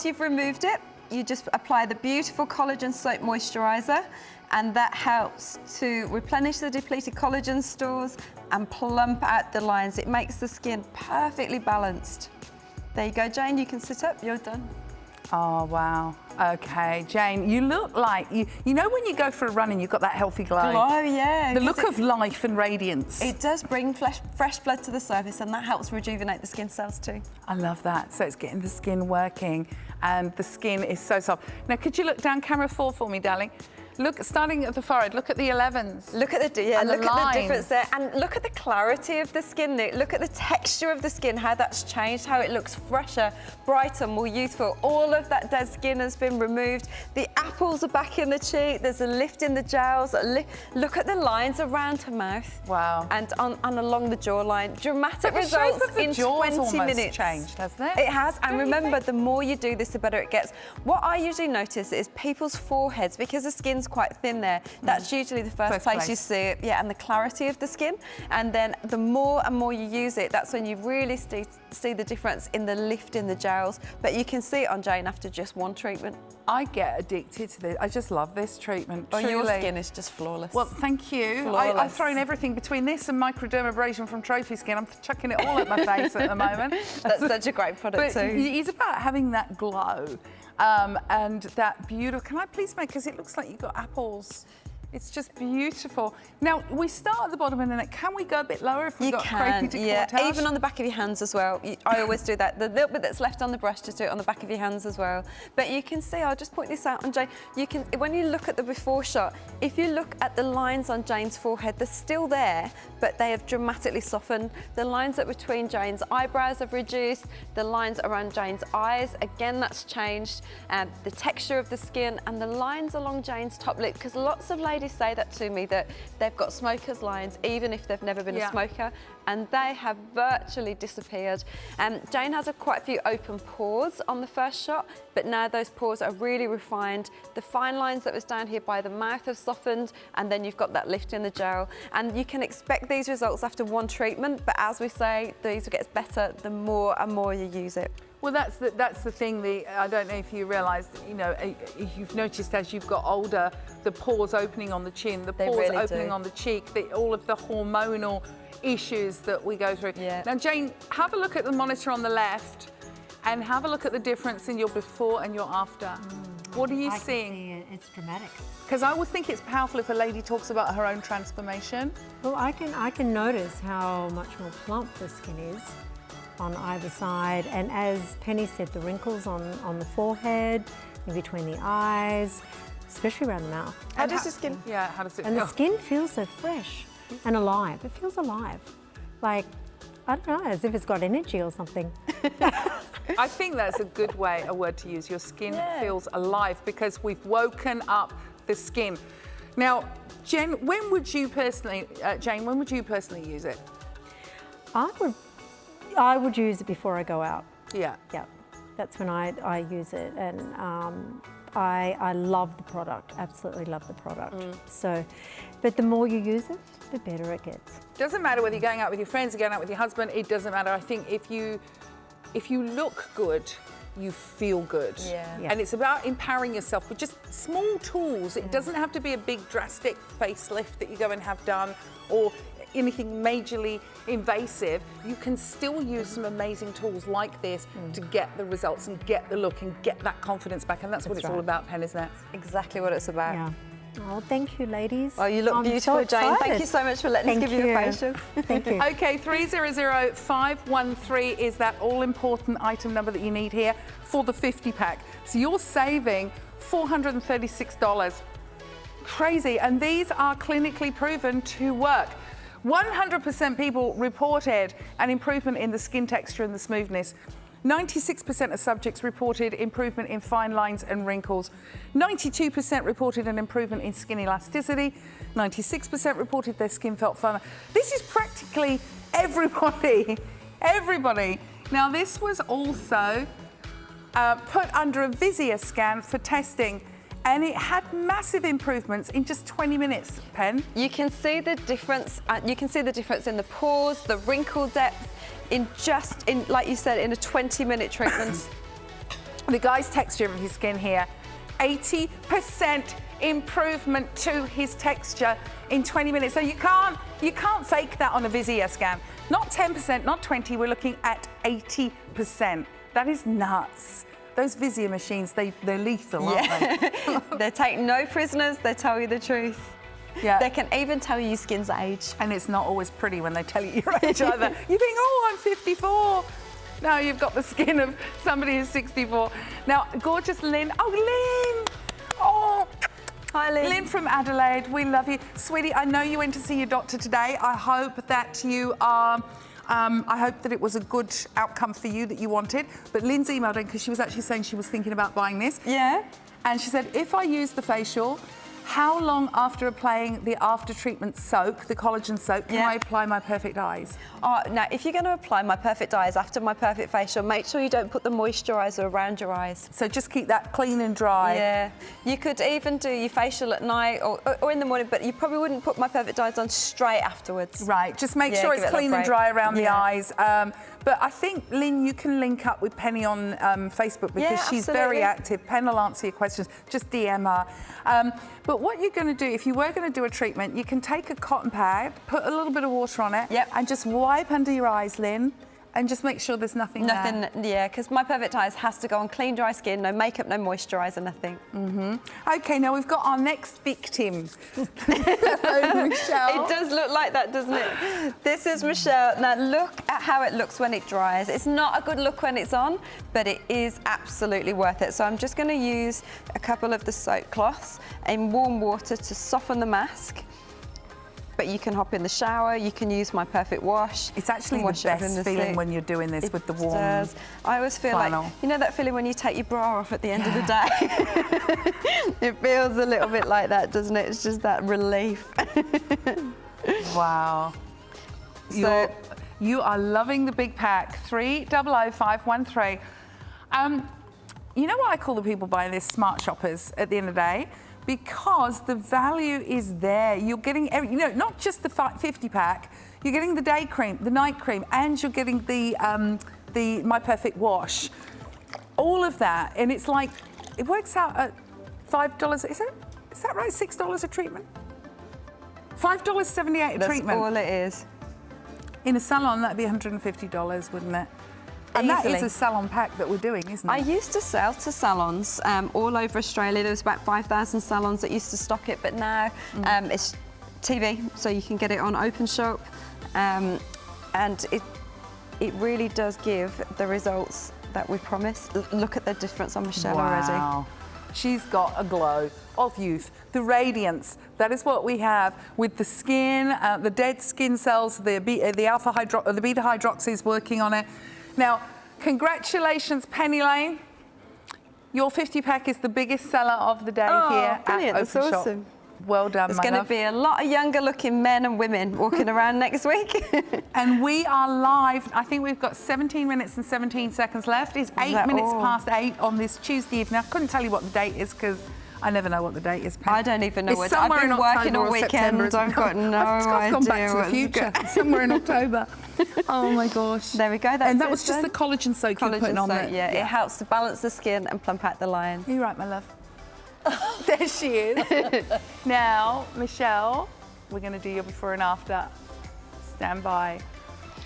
Speaker 3: you've removed it, you just apply the beautiful collagen soap moisturizer, and that helps to replenish the depleted collagen stores and plump out the lines. It makes the skin perfectly balanced. There you go, Jane, you can sit up, you're done.
Speaker 2: Oh, wow. Okay, Jane, you look like, you know when you go for a run and you've got that healthy glow?
Speaker 3: Glow, yeah.
Speaker 2: The look of life and radiance.
Speaker 3: It does bring fresh blood to the surface, and that helps rejuvenate the skin cells too.
Speaker 2: I love that. So it's getting the skin working, and the skin is so soft. Now, could you look down camera 4 for me, darling? Look, starting at the forehead, look at the 11s.
Speaker 3: Look at the difference there, and look at the clarity of the skin. Look at the texture of the skin, how that's changed, how it looks fresher, brighter, more youthful. All of that dead skin has been removed. The apples are back in the cheek. There's a lift in the jowls. Look at the lines around her mouth.
Speaker 2: Wow.
Speaker 3: And along the jawline. Dramatic
Speaker 2: But the shape
Speaker 3: results
Speaker 2: of the
Speaker 3: in
Speaker 2: jaw's
Speaker 3: 20
Speaker 2: almost
Speaker 3: minutes.
Speaker 2: changed, hasn't it?
Speaker 3: It has, and
Speaker 2: Don't you
Speaker 3: remember,
Speaker 2: think?
Speaker 3: the more you do this, the better it gets. What I usually notice is people's foreheads, because the skin's quite thin there, that's usually the first place you see it, yeah, and the clarity of the skin. And then the more and more you use it, that's when you really see the difference in the lift in the gels. But you can see it on Jane after just one treatment.
Speaker 2: I get addicted to this. I just love this treatment.
Speaker 3: Oh, your
Speaker 2: truly.
Speaker 3: skin is just flawless.
Speaker 2: Well, thank you. I've thrown everything between this and microdermabrasion from Trophy Skin. I'm chucking it all at my face at the moment.
Speaker 3: That's such a great product
Speaker 2: but
Speaker 3: too.
Speaker 2: It's about having that glow and that beautiful. Can I please make, because it looks like you've got apples. It's just beautiful. Now, we start at the bottom of the neck. Can we go a bit lower if we've got crepey décolletage?
Speaker 3: Yeah, even on the back of your hands as well. I always do that. The little bit that's left on the brush, just do it on the back of your hands as well. But you can see, I'll just point this out on Jane. You can, when you look at the before shot, if you look at the lines on Jane's forehead, they're still there, but they have dramatically softened. The lines that between Jane's eyebrows have reduced. The lines around Jane's eyes, again, that's changed. The texture of the skin and the lines along Jane's top lip, because lots of ladies say that to me, that they've got smoker's lines even if they've never been a smoker, and they have virtually disappeared. Jane has quite a few open pores on the first shot, but now those pores are really refined. The fine lines that was down here by the mouth have softened, and then you've got that lift in the gel. And you can expect these results after one treatment, but as we say, these get better the more and more you use it.
Speaker 2: Well, that's the thing. I don't know if you realise, you know, you've noticed as you've got older, the pores opening on the chin, the pores
Speaker 3: really
Speaker 2: opening
Speaker 3: do.
Speaker 2: on the cheek, all of the hormonal issues that we go through.
Speaker 3: Yeah.
Speaker 2: Now, Jane, have a look at the monitor on the left and have a look at the difference in your before and your after. What are you seeing?
Speaker 10: I can see it. It's dramatic.
Speaker 2: Because I would think it's powerful if a lady talks about her own transformation.
Speaker 10: Well, I can notice how much more plump the skin is on either side, and as Penny said, the wrinkles on the forehead, in between the eyes, especially around the mouth.
Speaker 3: How does the skin?
Speaker 2: Yeah, how does it
Speaker 10: And
Speaker 2: feel?
Speaker 10: the skin feels so fresh and alive. It feels alive, like, I don't know, as if it's got energy or something.
Speaker 2: I think that's a good word to use. Your skin feels alive because we've woken up the skin. Now, Jane, when would you personally use it?
Speaker 10: I would use it before I go out.
Speaker 2: Yeah.
Speaker 10: Yeah, that's when I use it, and I love the product, absolutely love the product. So, but the more you use it, the better it gets.
Speaker 2: Doesn't matter whether you're going out with your friends or going out with your husband, it doesn't matter. I think if you look good, you feel good.
Speaker 3: Yeah.
Speaker 2: And it's about empowering yourself with just small tools. It doesn't have to be a big drastic facelift that you go and have done or anything majorly invasive. You can still use some amazing tools like this to get the results and get the look and get that confidence back. And that's what it's all about, Pen, isn't it?
Speaker 3: Exactly what it's about.
Speaker 10: Yeah. Oh, thank you, ladies.
Speaker 3: Oh, you look
Speaker 10: I'm
Speaker 3: beautiful,
Speaker 10: so
Speaker 3: Jane. Thank
Speaker 10: excited.
Speaker 3: you so much for letting us
Speaker 10: Thank
Speaker 3: give you a
Speaker 10: you.
Speaker 3: facial.
Speaker 10: Thank you.
Speaker 2: Okay, 300513 is that all-important item number that you need here for the 50-pack. So you're saving $436. Crazy. And these are clinically proven to work. 100% people reported an improvement in the skin texture and the smoothness. 96% of subjects reported improvement in fine lines and wrinkles. 92% reported an improvement in skin elasticity. 96% reported their skin felt firmer. This is practically everybody. Everybody. Now, this was also put under a Visia scan for testing, and it had massive improvements in just 20 minutes, Pen.
Speaker 3: You can see the difference. You can see the difference in the pores, the wrinkle depth, like you said, in a 20-minute treatment.
Speaker 2: The guy's texture of his skin here, 80% improvement to his texture in 20 minutes. So you can't fake that on a Visia scan. Not 10%, not 20. We're looking at 80%. That is nuts. Those Visia machines, they're lethal, aren't they?
Speaker 3: They take no prisoners. They tell you the truth.
Speaker 2: Yeah.
Speaker 3: They can even tell you your skin's age.
Speaker 2: And it's not always pretty when they tell you your age either. You think, oh, I'm 54. No, you've got the skin of somebody who's 64. Now, gorgeous Lynn. Oh, Lynn. Oh.
Speaker 3: Hi, Lynn.
Speaker 2: Lynn from Adelaide, we love you. Sweetie, I know you went to see your doctor today. I hope that you are... I hope that it was a good outcome for you that you wanted. But Lynn's emailed in because she was actually saying she was thinking about buying this.
Speaker 3: Yeah.
Speaker 2: And she said, if I use the facial, how long after applying the after treatment soap, the collagen soap, can I apply my perfect eyes?
Speaker 3: Now, if you're going to apply my perfect eyes after my perfect facial, make sure you don't put the moisturiser around your eyes.
Speaker 2: So just keep that clean and dry.
Speaker 3: Yeah. You could even do your facial at night or in the morning, but you probably wouldn't put my perfect eyes on straight afterwards.
Speaker 2: Right, just make sure it's clean and dry around the eyes. But I think, Lynn, you can link up with Penny on Facebook because she's very active. Pen will answer your questions. Just DM her. But what you're going to do, if you were going to do a treatment, you can take a cotton pad, put a little bit of water on it, and just wipe under your eyes, Lynn, and just make sure there's nothing there.
Speaker 3: Yeah, because my perfect eyes has to go on clean, dry skin, no makeup, no moisturiser, nothing.
Speaker 2: Okay, now we've got our next victim. Michelle.
Speaker 3: It does look like that, doesn't it? This is Michelle. Now look at how it looks when it dries. It's not a good look when it's on, but it is absolutely worth it. So I'm just going to use a couple of the soap cloths in warm water to soften the mask. But you can hop in the shower, you can use my perfect wash.
Speaker 2: It's actually the best feeling when you're doing this with the warm
Speaker 3: does. I always feel
Speaker 2: flannel.
Speaker 3: like, you know that feeling when you take your bra off at the end of the day? It feels a little bit like that, doesn't it? It's just that relief.
Speaker 2: Wow.
Speaker 3: So,
Speaker 2: you are loving the big pack, 300513. You know what I call the people buying this? Smart shoppers at the end of the day. Because the value is there. You're getting, not just the 50 pack, you're getting the day cream, the night cream, and you're getting the My Perfect Wash. All of that, and it's like, it works out at $5, is that right? $6 a treatment? $5.78 a treatment.
Speaker 3: That's all it is.
Speaker 2: In a salon, that'd be $150, wouldn't it? And that is a salon pack that we're doing, isn't it?
Speaker 3: I used to sell to salons all over Australia. There was about 5,000 salons that used to stock it, but now it's TV, so you can get it on Openshop, and it really does give the results that we promised. Look at the difference on Michelle already.
Speaker 2: She's got a glow of youth, the radiance. That is what we have with the skin, the dead skin cells, the beta hydroxy is working on it. Now, congratulations, Penny Lane. Your 50 pack is the biggest seller of the day here
Speaker 3: brilliant.
Speaker 2: at
Speaker 3: That's
Speaker 2: Openshop.
Speaker 3: awesome.
Speaker 2: Well done,
Speaker 3: There's going to be a lot of younger looking men and women walking around next week.
Speaker 2: And we are live. I think we've got 17 minutes and 17 seconds left. It's 8 minutes past 8 on this Tuesday evening. I couldn't tell you what the date is because I never know what the date is, Penny.
Speaker 3: I don't even know
Speaker 2: It's
Speaker 3: what.
Speaker 2: somewhere
Speaker 3: I've been
Speaker 2: in
Speaker 3: working
Speaker 2: October
Speaker 3: all
Speaker 2: or September,
Speaker 3: weekend.
Speaker 2: isn't
Speaker 3: I've
Speaker 2: it?
Speaker 3: got no
Speaker 2: I've gone back to the
Speaker 3: idea
Speaker 2: future.
Speaker 3: what's
Speaker 2: Somewhere in October. Oh my gosh.
Speaker 3: There we go. That's
Speaker 2: And that
Speaker 3: it
Speaker 2: was just
Speaker 3: then.
Speaker 2: the collagen soak you're
Speaker 3: Collagen
Speaker 2: putting on
Speaker 3: soak,
Speaker 2: there.
Speaker 3: yeah, it helps to balance the skin and plump out the line.
Speaker 2: You're right, my love. There she is. Now, Michelle, we're going to do your before and after. Stand by.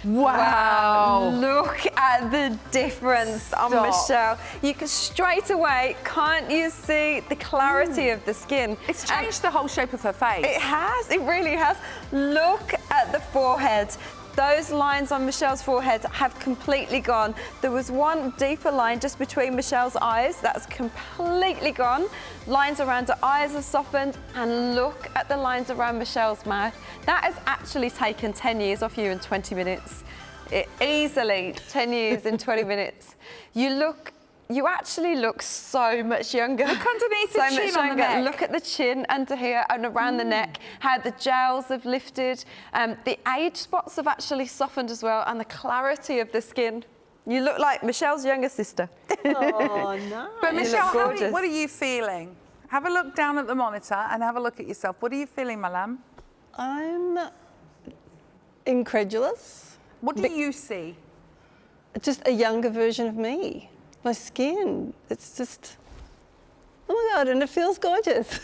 Speaker 2: Wow.
Speaker 3: Look at the difference on
Speaker 2: Stop.
Speaker 3: Michelle. You can straight away, can't you see the clarity of the skin?
Speaker 2: It's changed the whole shape of her face.
Speaker 3: It has, it really has. Look at the forehead. Those lines on Michelle's forehead have completely gone. There was one deeper line just between Michelle's eyes. That's completely gone. Lines around her eyes have softened. And look at the lines around Michelle's mouth. That has actually taken 10 years off you in 20 minutes. Easily 10 years in 20 minutes. You actually look so much younger.
Speaker 2: Look underneath the
Speaker 3: so
Speaker 2: chin
Speaker 3: much
Speaker 2: on the
Speaker 3: younger.
Speaker 2: neck.
Speaker 3: Look at the chin under here and around the neck, how the jowls have lifted. The age spots have actually softened as well, and the clarity of the skin. You look like Michelle's younger sister.
Speaker 10: Oh, no.
Speaker 2: But Michelle,
Speaker 3: gorgeous.
Speaker 2: what are you feeling? Have a look down at the monitor and have a look at yourself. What are you feeling, my lamb?
Speaker 11: I'm incredulous.
Speaker 2: What do you see?
Speaker 11: Just a younger version of me. My skin, it's just, oh my God, and it feels gorgeous.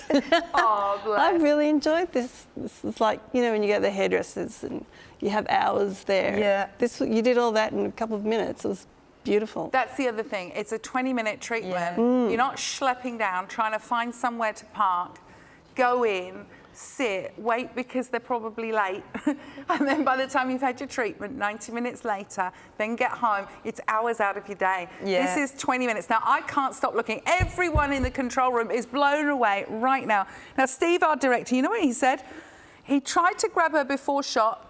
Speaker 2: Oh, bless.
Speaker 11: I really enjoyed this. This is like, you know, when you go to the hairdressers and you have hours there.
Speaker 3: Yeah.
Speaker 11: You did all that in a couple of minutes. It was beautiful.
Speaker 2: That's the other thing. It's a 20-minute treatment.
Speaker 3: Yeah.
Speaker 2: You're not schlepping down, trying to find somewhere to park, go in, sit, wait because they're probably late. And then by the time you've had your treatment, 90 minutes later, then get home, it's hours out of your day.
Speaker 3: Yeah.
Speaker 2: This is 20 minutes. Now, I can't stop looking. Everyone in the control room is blown away right now. Now, Steve, our director, you know what he said? He tried to grab her before shot,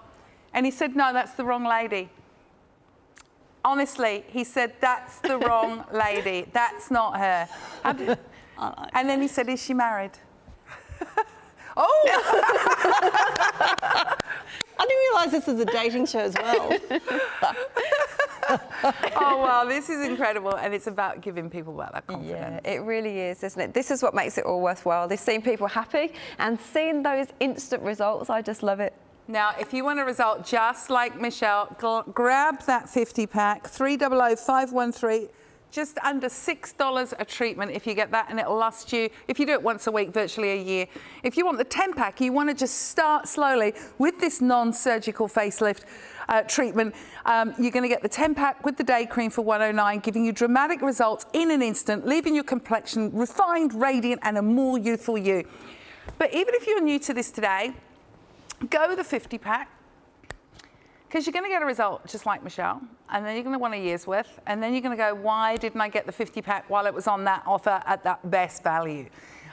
Speaker 2: and he said, no, that's the wrong lady. Honestly, he said, that's the wrong lady. That's not her. And then he said, is she married? Oh!
Speaker 11: I didn't realise this was a dating show as well.
Speaker 2: Oh, well, this is incredible. And it's about giving people that confidence.
Speaker 3: Yeah, it really is, isn't it? This is what makes it all worthwhile. They've seen people happy and seeing those instant results. I just love it.
Speaker 2: Now, if you want a result just like Michelle, grab that 50-pack, 300-513, just under $6 a treatment if you get that, and it'll last you, if you do it once a week, virtually a year. If you want the 10-pack, you want to just start slowly with this non-surgical facelift treatment. You're going to get the 10-pack with the day cream for $109, giving you dramatic results in an instant, leaving your complexion refined, radiant, and a more youthful you. But even if you're new to this today, go the 50-pack, because you're going to get a result just like Michelle, and then you're going to want a year's worth, and then you're going to go, why didn't I get the 50-pack while it was on that offer at that best value?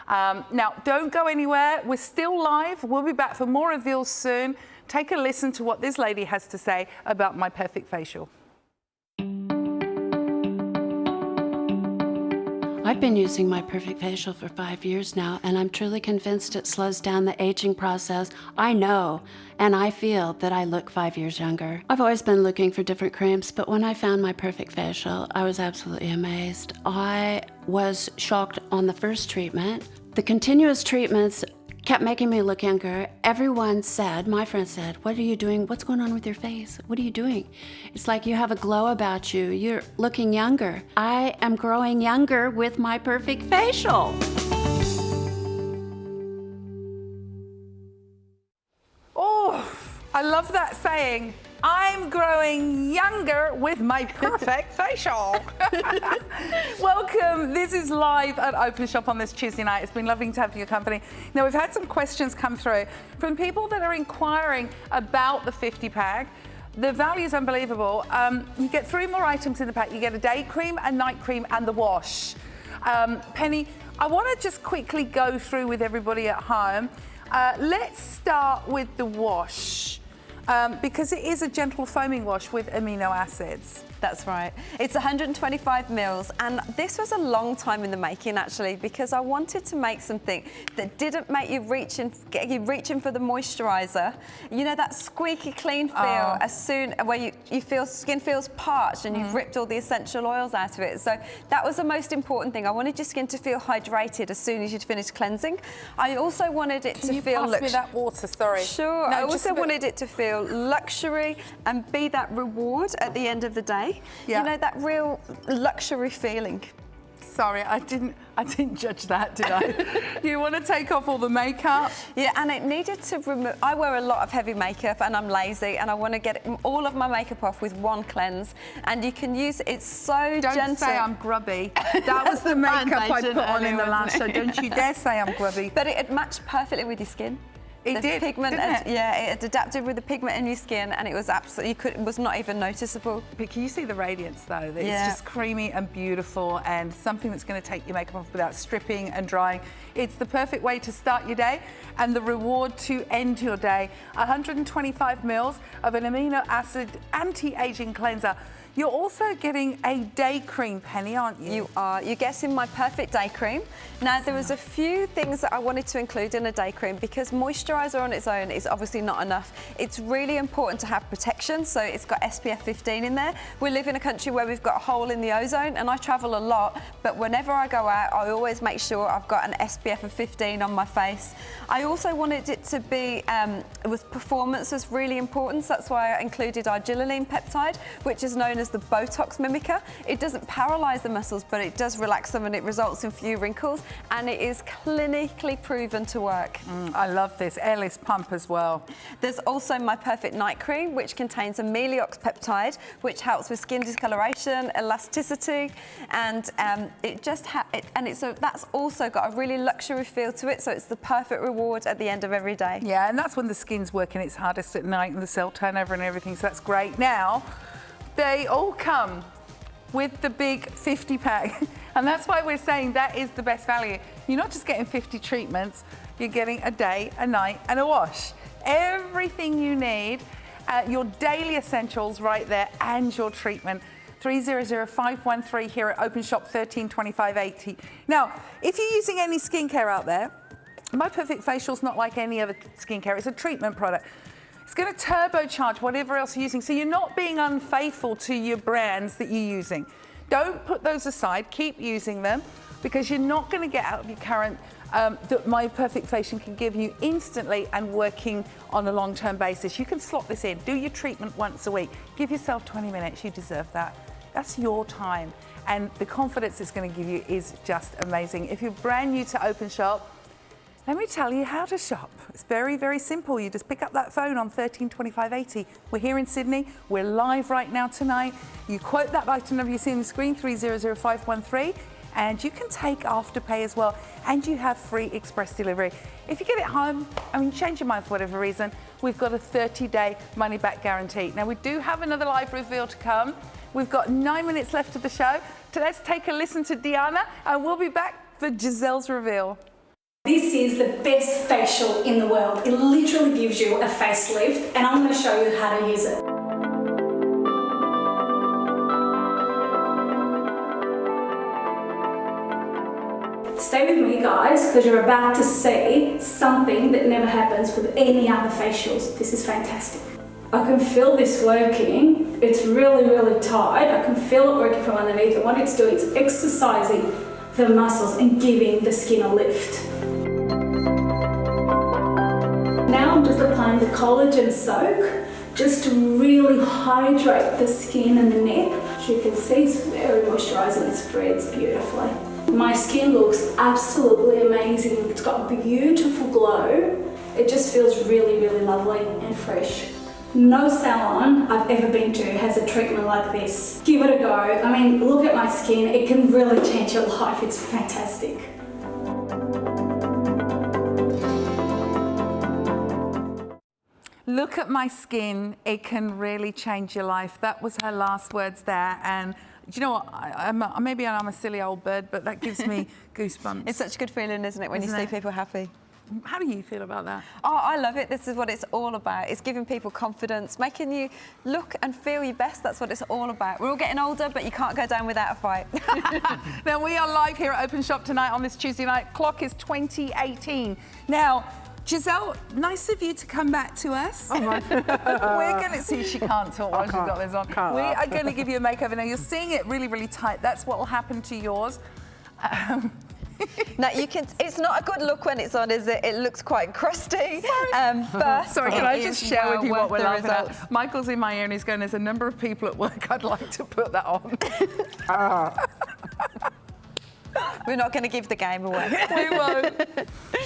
Speaker 2: Now, don't go anywhere. We're still live. We'll be back for more reveals soon. Take a listen to what this lady has to say about My Perfect Facial.
Speaker 12: I've been using My Perfect Facial for 5 years now, and I'm truly convinced it slows down the aging process. I know, and I feel that I look 5 years younger. I've always been looking for different creams, but when I found My Perfect Facial, I was absolutely amazed. I was shocked on the first treatment. The continuous treatments kept making me look younger. Everyone said, my friend said, what are you doing? What's going on with your face? What are you doing? It's like you have a glow about you. You're looking younger. I am growing younger with My Perfect Facial.
Speaker 2: Oh, I love that saying. I'm growing younger with My Perfect Facial. Welcome. This is live at Openshop on this Tuesday night. It's been lovely to have your company. Now, we've had some questions come through from people that are inquiring about the 50-pack. The value is unbelievable. You get 3 more items in the pack. You get a day cream, a night cream, and the wash. Penny, I want to just quickly go through with everybody at home. Let's start with the wash. because it is a gentle foaming wash with amino acids.
Speaker 3: That's right. It's 125 mils, and this was a long time in the making actually, because I wanted to make something that didn't make you get you reaching for the moisturiser. You know, that squeaky clean feel as soon where you feel skin feels parched and you've ripped all the essential oils out of it. So that was the most important thing. I wanted your skin to feel hydrated as soon as you'd finished cleansing. I also wanted it to feel.
Speaker 2: Can you pass me that water? Sorry.
Speaker 3: Sure.
Speaker 2: No,
Speaker 3: I also wanted it to feel luxury and be that reward at the end of the day.
Speaker 2: Yeah.
Speaker 3: You know, that real luxury feeling.
Speaker 2: Sorry, I didn't judge that, did I? You want to take off all the makeup?
Speaker 3: Yeah, and it needed to remove. I wear a lot of heavy makeup and I'm lazy, and I want to get all of my makeup off with one cleanse. And you can use it's so gentle.
Speaker 2: Don't say I'm grubby. That was the makeup I put on in the last show. Don't you dare say I'm grubby.
Speaker 3: But it matched perfectly with your skin.
Speaker 2: It did,
Speaker 3: pigment,
Speaker 2: didn't it?
Speaker 3: Yeah, it had adapted with the pigment in your skin, and it was absolutely, it was not even noticeable.
Speaker 2: But can you see the radiance though? It's
Speaker 3: Yeah.
Speaker 2: just creamy and beautiful, and something that's going to take your makeup off without stripping and drying. It's the perfect way to start your day and the reward to end your day. 125 mils of an amino acid anti-aging cleanser. You're also getting a day cream, Penny, aren't you?
Speaker 3: You are. You're getting my perfect day cream. Now, there was a few things that I wanted to include in a day cream because moisturiser on its own is obviously not enough. It's really important to have protection, so it's got SPF 15 in there. We live in a country where we've got a hole in the ozone, and I travel a lot, but whenever I go out, I always make sure I've got an SPF of 15 on my face. I also wanted it to be, performance was really important, so that's why I included our arginine peptide, which is known as the Botox mimicker. It doesn't paralyse the muscles, but it does relax them, and it results in few wrinkles, and it is clinically proven to work.
Speaker 2: I love this. Airless pump as well.
Speaker 3: There's also my perfect night cream, which contains a meliox peptide, which helps with skin discoloration, elasticity, and that's also got a really luxury feel to it, so it's the perfect reward at the end of every day.
Speaker 2: Yeah, and that's when the skin's working its hardest at night and the cell turnover and everything, so that's great. Now, they all come with the big 50 pack, and that's why we're saying that is the best value. You're not just getting 50 treatments, you're getting a day, a night, and a wash. Everything you need, your daily essentials right there, and your treatment. 300-513 here at Openshop 132580. Now, if you're using any skincare out there, My Perfect Facial's not like any other skincare, it's a treatment product. It's going to turbocharge whatever else you're using, so you're not being unfaithful to your brands that you're using. Don't put those aside, keep using them, because you're not going to get out of your current that My Perfect Facial can give you instantly and working on a long-term basis. You can slot this in, do your treatment once a week, give yourself 20 minutes, you deserve that. That's your time, and the confidence it's going to give you is just amazing. If you're brand new to Openshop, let me tell you how to shop. It's very, very simple. You just pick up that phone on 132580. We're here in Sydney. We're live right now tonight. You quote that item number you see on the screen, 300-513, and you can take Afterpay as well, and you have free express delivery. If you get it home, change your mind for whatever reason, we've got a 30-day money-back guarantee. Now, we do have another live reveal to come. We've got 9 minutes left of the show. So let's take a listen to Diana, and we'll be back for Giselle's reveal.
Speaker 13: This is the best facial in the world. It literally gives you a facelift, and I'm going to show you how to use it. Stay with me, guys, because you're about to see something that never happens with any other facials. This is fantastic. I can feel this working. It's really, really tight. I can feel it working from underneath, and what it's doing is exercising the muscles and giving the skin a lift. Now I'm just applying the collagen soak just to really hydrate the skin and the neck. As you can see, it's very moisturising and spreads beautifully. My skin looks absolutely amazing. It's got a beautiful glow. It just feels really, really lovely and fresh. No salon I've ever been to has a treatment like this. Give it a go. Look at my skin. It can really change your life. It's fantastic.
Speaker 2: Look at my skin, it can really change your life. That was her last words there, and do you know what, maybe I'm a silly old bird, but that gives me goosebumps.
Speaker 3: It's such a good feeling, isn't it, when you see people happy?
Speaker 2: How do you feel about that?
Speaker 3: Oh, I love it. This is what it's all about. It's giving people confidence, making you look and feel your best. That's what it's all about. We're all getting older, but you can't go down without a fight.
Speaker 2: Now, we are live here at Open Shop tonight on this Tuesday night. Clock is 2018. Now, Giselle, nice of you to come back to us.
Speaker 6: Oh my.
Speaker 2: We're going to see she can't talk while she's got this on.
Speaker 6: Can't
Speaker 2: We
Speaker 6: laugh.
Speaker 2: are going to give you a makeover. Now, you're seeing it really, really tight. That's what will happen to yours.
Speaker 3: Now you can. It's not a good look when it's on, is it? It looks quite crusty. But
Speaker 2: Sorry, can I
Speaker 3: it
Speaker 2: just
Speaker 3: is
Speaker 2: share
Speaker 3: well
Speaker 2: with you what
Speaker 3: worth
Speaker 2: we're
Speaker 3: the
Speaker 2: laughing
Speaker 3: results.
Speaker 2: at? Michael's in my ear and he's going, there's a number of people at work I'd like to put that on.
Speaker 3: We're not going to give the game away.
Speaker 2: We won't.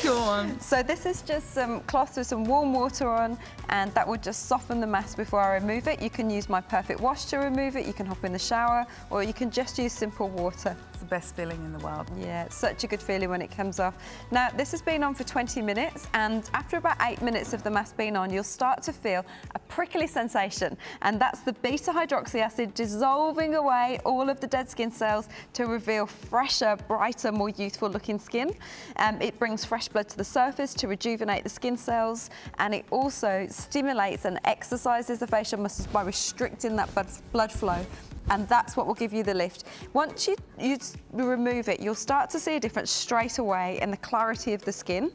Speaker 2: Go on.
Speaker 3: So this is just some cloth with some warm water on, and that would just soften the mass before I remove it. You can use my Perfect Wash to remove it. You can hop in the shower, or you can just use simple water.
Speaker 2: It's the best feeling in the world.
Speaker 3: Yeah, it's such a good feeling when it comes off. Now, this has been on for 20 minutes, and after about 8 minutes of the mask being on, you'll start to feel a prickly sensation, and that's the beta-hydroxy acid dissolving away all of the dead skin cells to reveal fresher, brighter, more youthful-looking skin. It brings fresh blood to the surface to rejuvenate the skin cells, and it also stimulates and exercises the facial muscles by restricting that blood flow. And that's what will give you the lift. Once you remove it, you'll start to see a difference straight away in the clarity of the skin.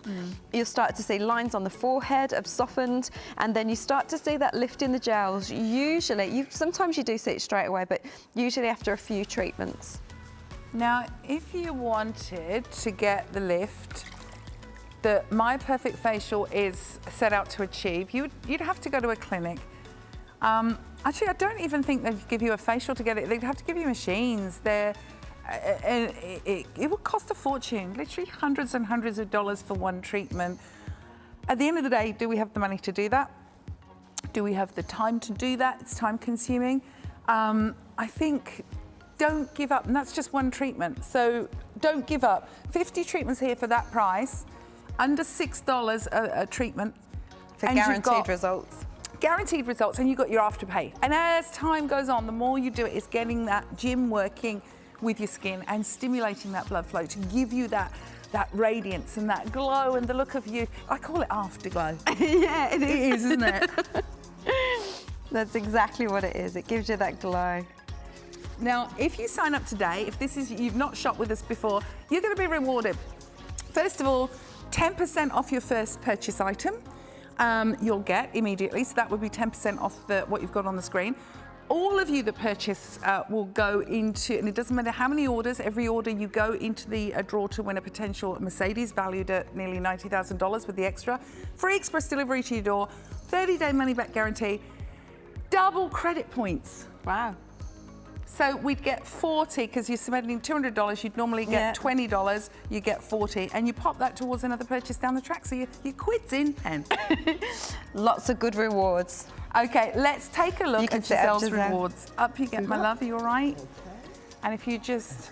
Speaker 3: You'll start to see lines on the forehead have softened, and then you start to see that lift in the gels. Usually, sometimes you do see it straight away, but usually after a few treatments.
Speaker 2: Now, if you wanted to get the lift that My Perfect Facial is set out to achieve, you'd have to go to a clinic. Actually, I don't even think they'd give you a facial to get it. They'd have to give you machines. It would cost a fortune, literally hundreds and hundreds of dollars for one treatment. At the end of the day, do we have the money to do that? Do we have the time to do that? It's time consuming. I think don't give up, and that's just one treatment. So don't give up. 50 treatments here for that price, under $6 a treatment.
Speaker 3: For guaranteed results.
Speaker 2: Guaranteed results, and you've got your afterpay. And as time goes on, the more you do it, it's getting that gym working with your skin and stimulating that blood flow to give you that radiance and that glow and the look of you. I call it afterglow.
Speaker 3: Yeah, it is.
Speaker 2: It is, isn't it?
Speaker 3: That's exactly what it is. It gives you that glow.
Speaker 2: Now, if you sign up today, if you've not shopped with us before, you're going to be rewarded. First of all, 10% off your first purchase item. You'll get immediately, so that would be 10% off what you've got on the screen. All of you that purchase will go into, and it doesn't matter how many orders, every order you go into the draw to win a potential Mercedes valued at nearly $90,000 with the extra. Free express delivery to your door, 30-day money-back guarantee, double credit points.
Speaker 3: Wow.
Speaker 2: So we'd get 40, because you're spending $200, you'd normally get $20, you get 40, and you pop that towards another purchase down the track, so your quid's in, Pen.
Speaker 3: Lots of good rewards.
Speaker 2: Okay, let's take a look at
Speaker 3: set up
Speaker 2: Giselle's
Speaker 3: Giselle.
Speaker 2: rewards. Up you get, my love, are you all right? Okay. And if you just,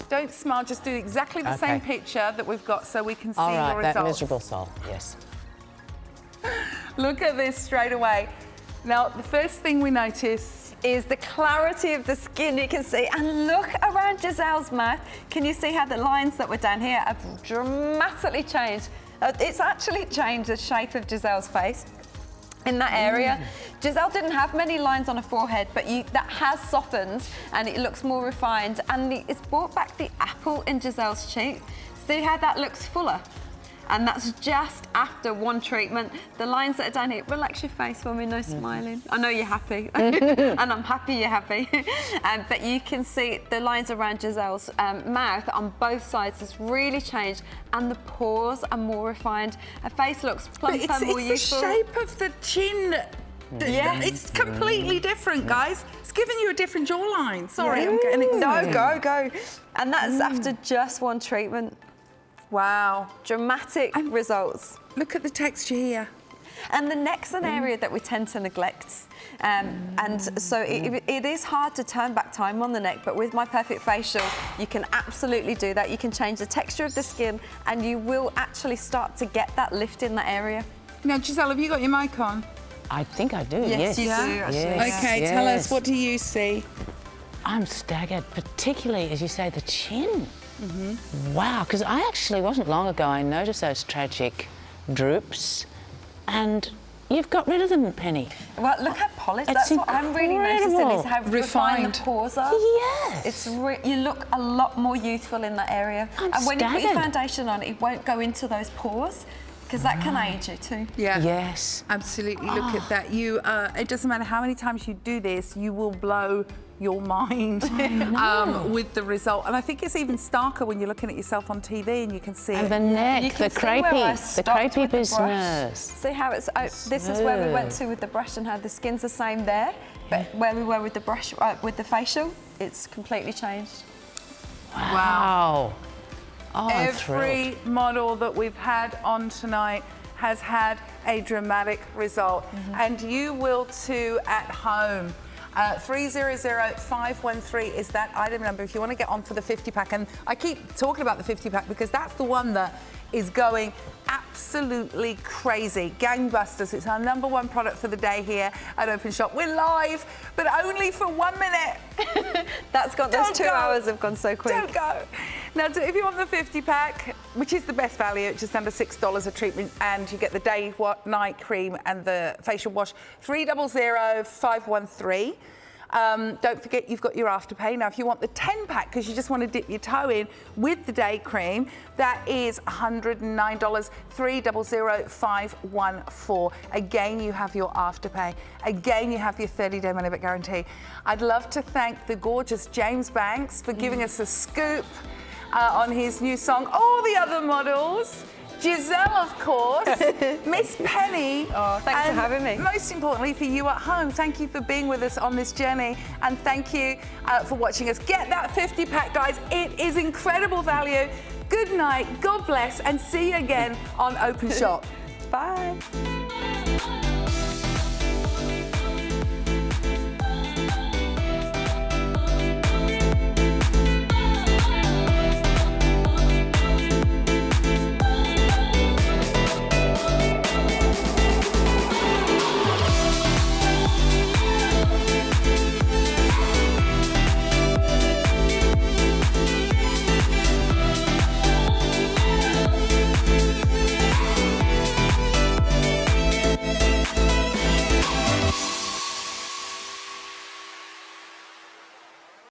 Speaker 2: don't smile, just do exactly the same picture that we've got so we can see your results.
Speaker 6: that miserable soul, yes.
Speaker 2: Look at this straight away. Now, the first thing we notice
Speaker 3: is the clarity of the skin you can see. And look around Giselle's mouth. Can you see how the lines that were down here have dramatically changed? It's actually changed the shape of Giselle's face in that area. Giselle didn't have many lines on her forehead, but that has softened and it looks more refined. And it's brought back the apple in Giselle's cheek. See how that looks fuller? And that's just after one treatment. The lines that are down here, relax your face for me, no smiling. I know you're happy, and I'm happy you're happy. But you can see the lines around Giselle's mouth on both sides has really changed, and the pores are more refined. Her face looks plumper, more youthful.
Speaker 2: It's the shape of the chin.
Speaker 3: Yeah.
Speaker 2: It's completely different, guys. It's giving you a different jawline. Sorry, I'm getting excited.
Speaker 3: No, go. And that's after just one treatment.
Speaker 2: Wow.
Speaker 3: Dramatic results.
Speaker 2: Look at the texture here.
Speaker 3: And the neck's an area that we tend to neglect. And so it is hard to turn back time on the neck, but with My Perfect Facial, you can absolutely do that. You can change the texture of the skin and you will actually start to get that lift in that area.
Speaker 2: Now, Giselle, have you got your mic on?
Speaker 6: I think I do,
Speaker 3: Yes, you do, actually.
Speaker 6: Yes,
Speaker 2: Okay, tell us, what do you see?
Speaker 6: I'm staggered, particularly, as you say, the chin. Wow, because I actually wasn't long ago, I noticed those tragic droops, and you've got rid of them, Penny.
Speaker 3: Well, look how polished.
Speaker 6: It's
Speaker 3: That's what I'm really noticing is how refined
Speaker 2: Refined.
Speaker 3: the pores are.
Speaker 6: Yes.
Speaker 3: It's you look a lot more youthful in that area. And when you put your
Speaker 6: staggered.
Speaker 3: foundation on, it won't go into those pores because that can age you too.
Speaker 2: Yeah.
Speaker 6: Yes.
Speaker 2: Absolutely. Look at that. You. It doesn't matter how many times you do this, you will blow your mind with the result. And I think it's even starker when you're looking at yourself on TV and you can see
Speaker 6: And
Speaker 2: it.
Speaker 6: the neck,
Speaker 3: You
Speaker 6: the
Speaker 3: can see where I
Speaker 6: crepey
Speaker 3: stopped with the brush.
Speaker 6: business.
Speaker 3: See how it's, this is where we went to with the brush and how the skin's the same there, but where we were with the brush, with the facial, it's completely changed.
Speaker 6: Wow. Oh, I'm thrilled.
Speaker 2: Every model that we've had on tonight has had a dramatic result, and you will too at home. 300513 is that item number if you want to get on for the 50 pack. And I keep talking about the 50 pack because that's the one that is going absolutely crazy. Gangbusters. It's our #1 product for the day here at Openshop. We're live, but only for 1 minute.
Speaker 3: That's got, those 2 hours have gone so quick.
Speaker 2: Don't go. Now, if you want the 50 pack, which is the best value, it's just under $6 a treatment, and you get the day, night cream and the facial wash, 300513. Don't forget you've got your afterpay. Now, if you want the 10 pack, because you just want to dip your toe in with the day cream, that is $109, 300514. Again, you have your afterpay. Again, you have your 30-day money-back guarantee. I'd love to thank the gorgeous James Banks for giving us a scoop on his new song. All the other models. Giselle, of course, Miss Penny.
Speaker 3: Oh, thanks for having me.
Speaker 2: Most importantly, for you at home, thank you for being with us on this journey, and thank you for watching us. Get that 50 pack, guys. It is incredible value. Good night, God bless, and see you again on Open Shop.
Speaker 3: Bye.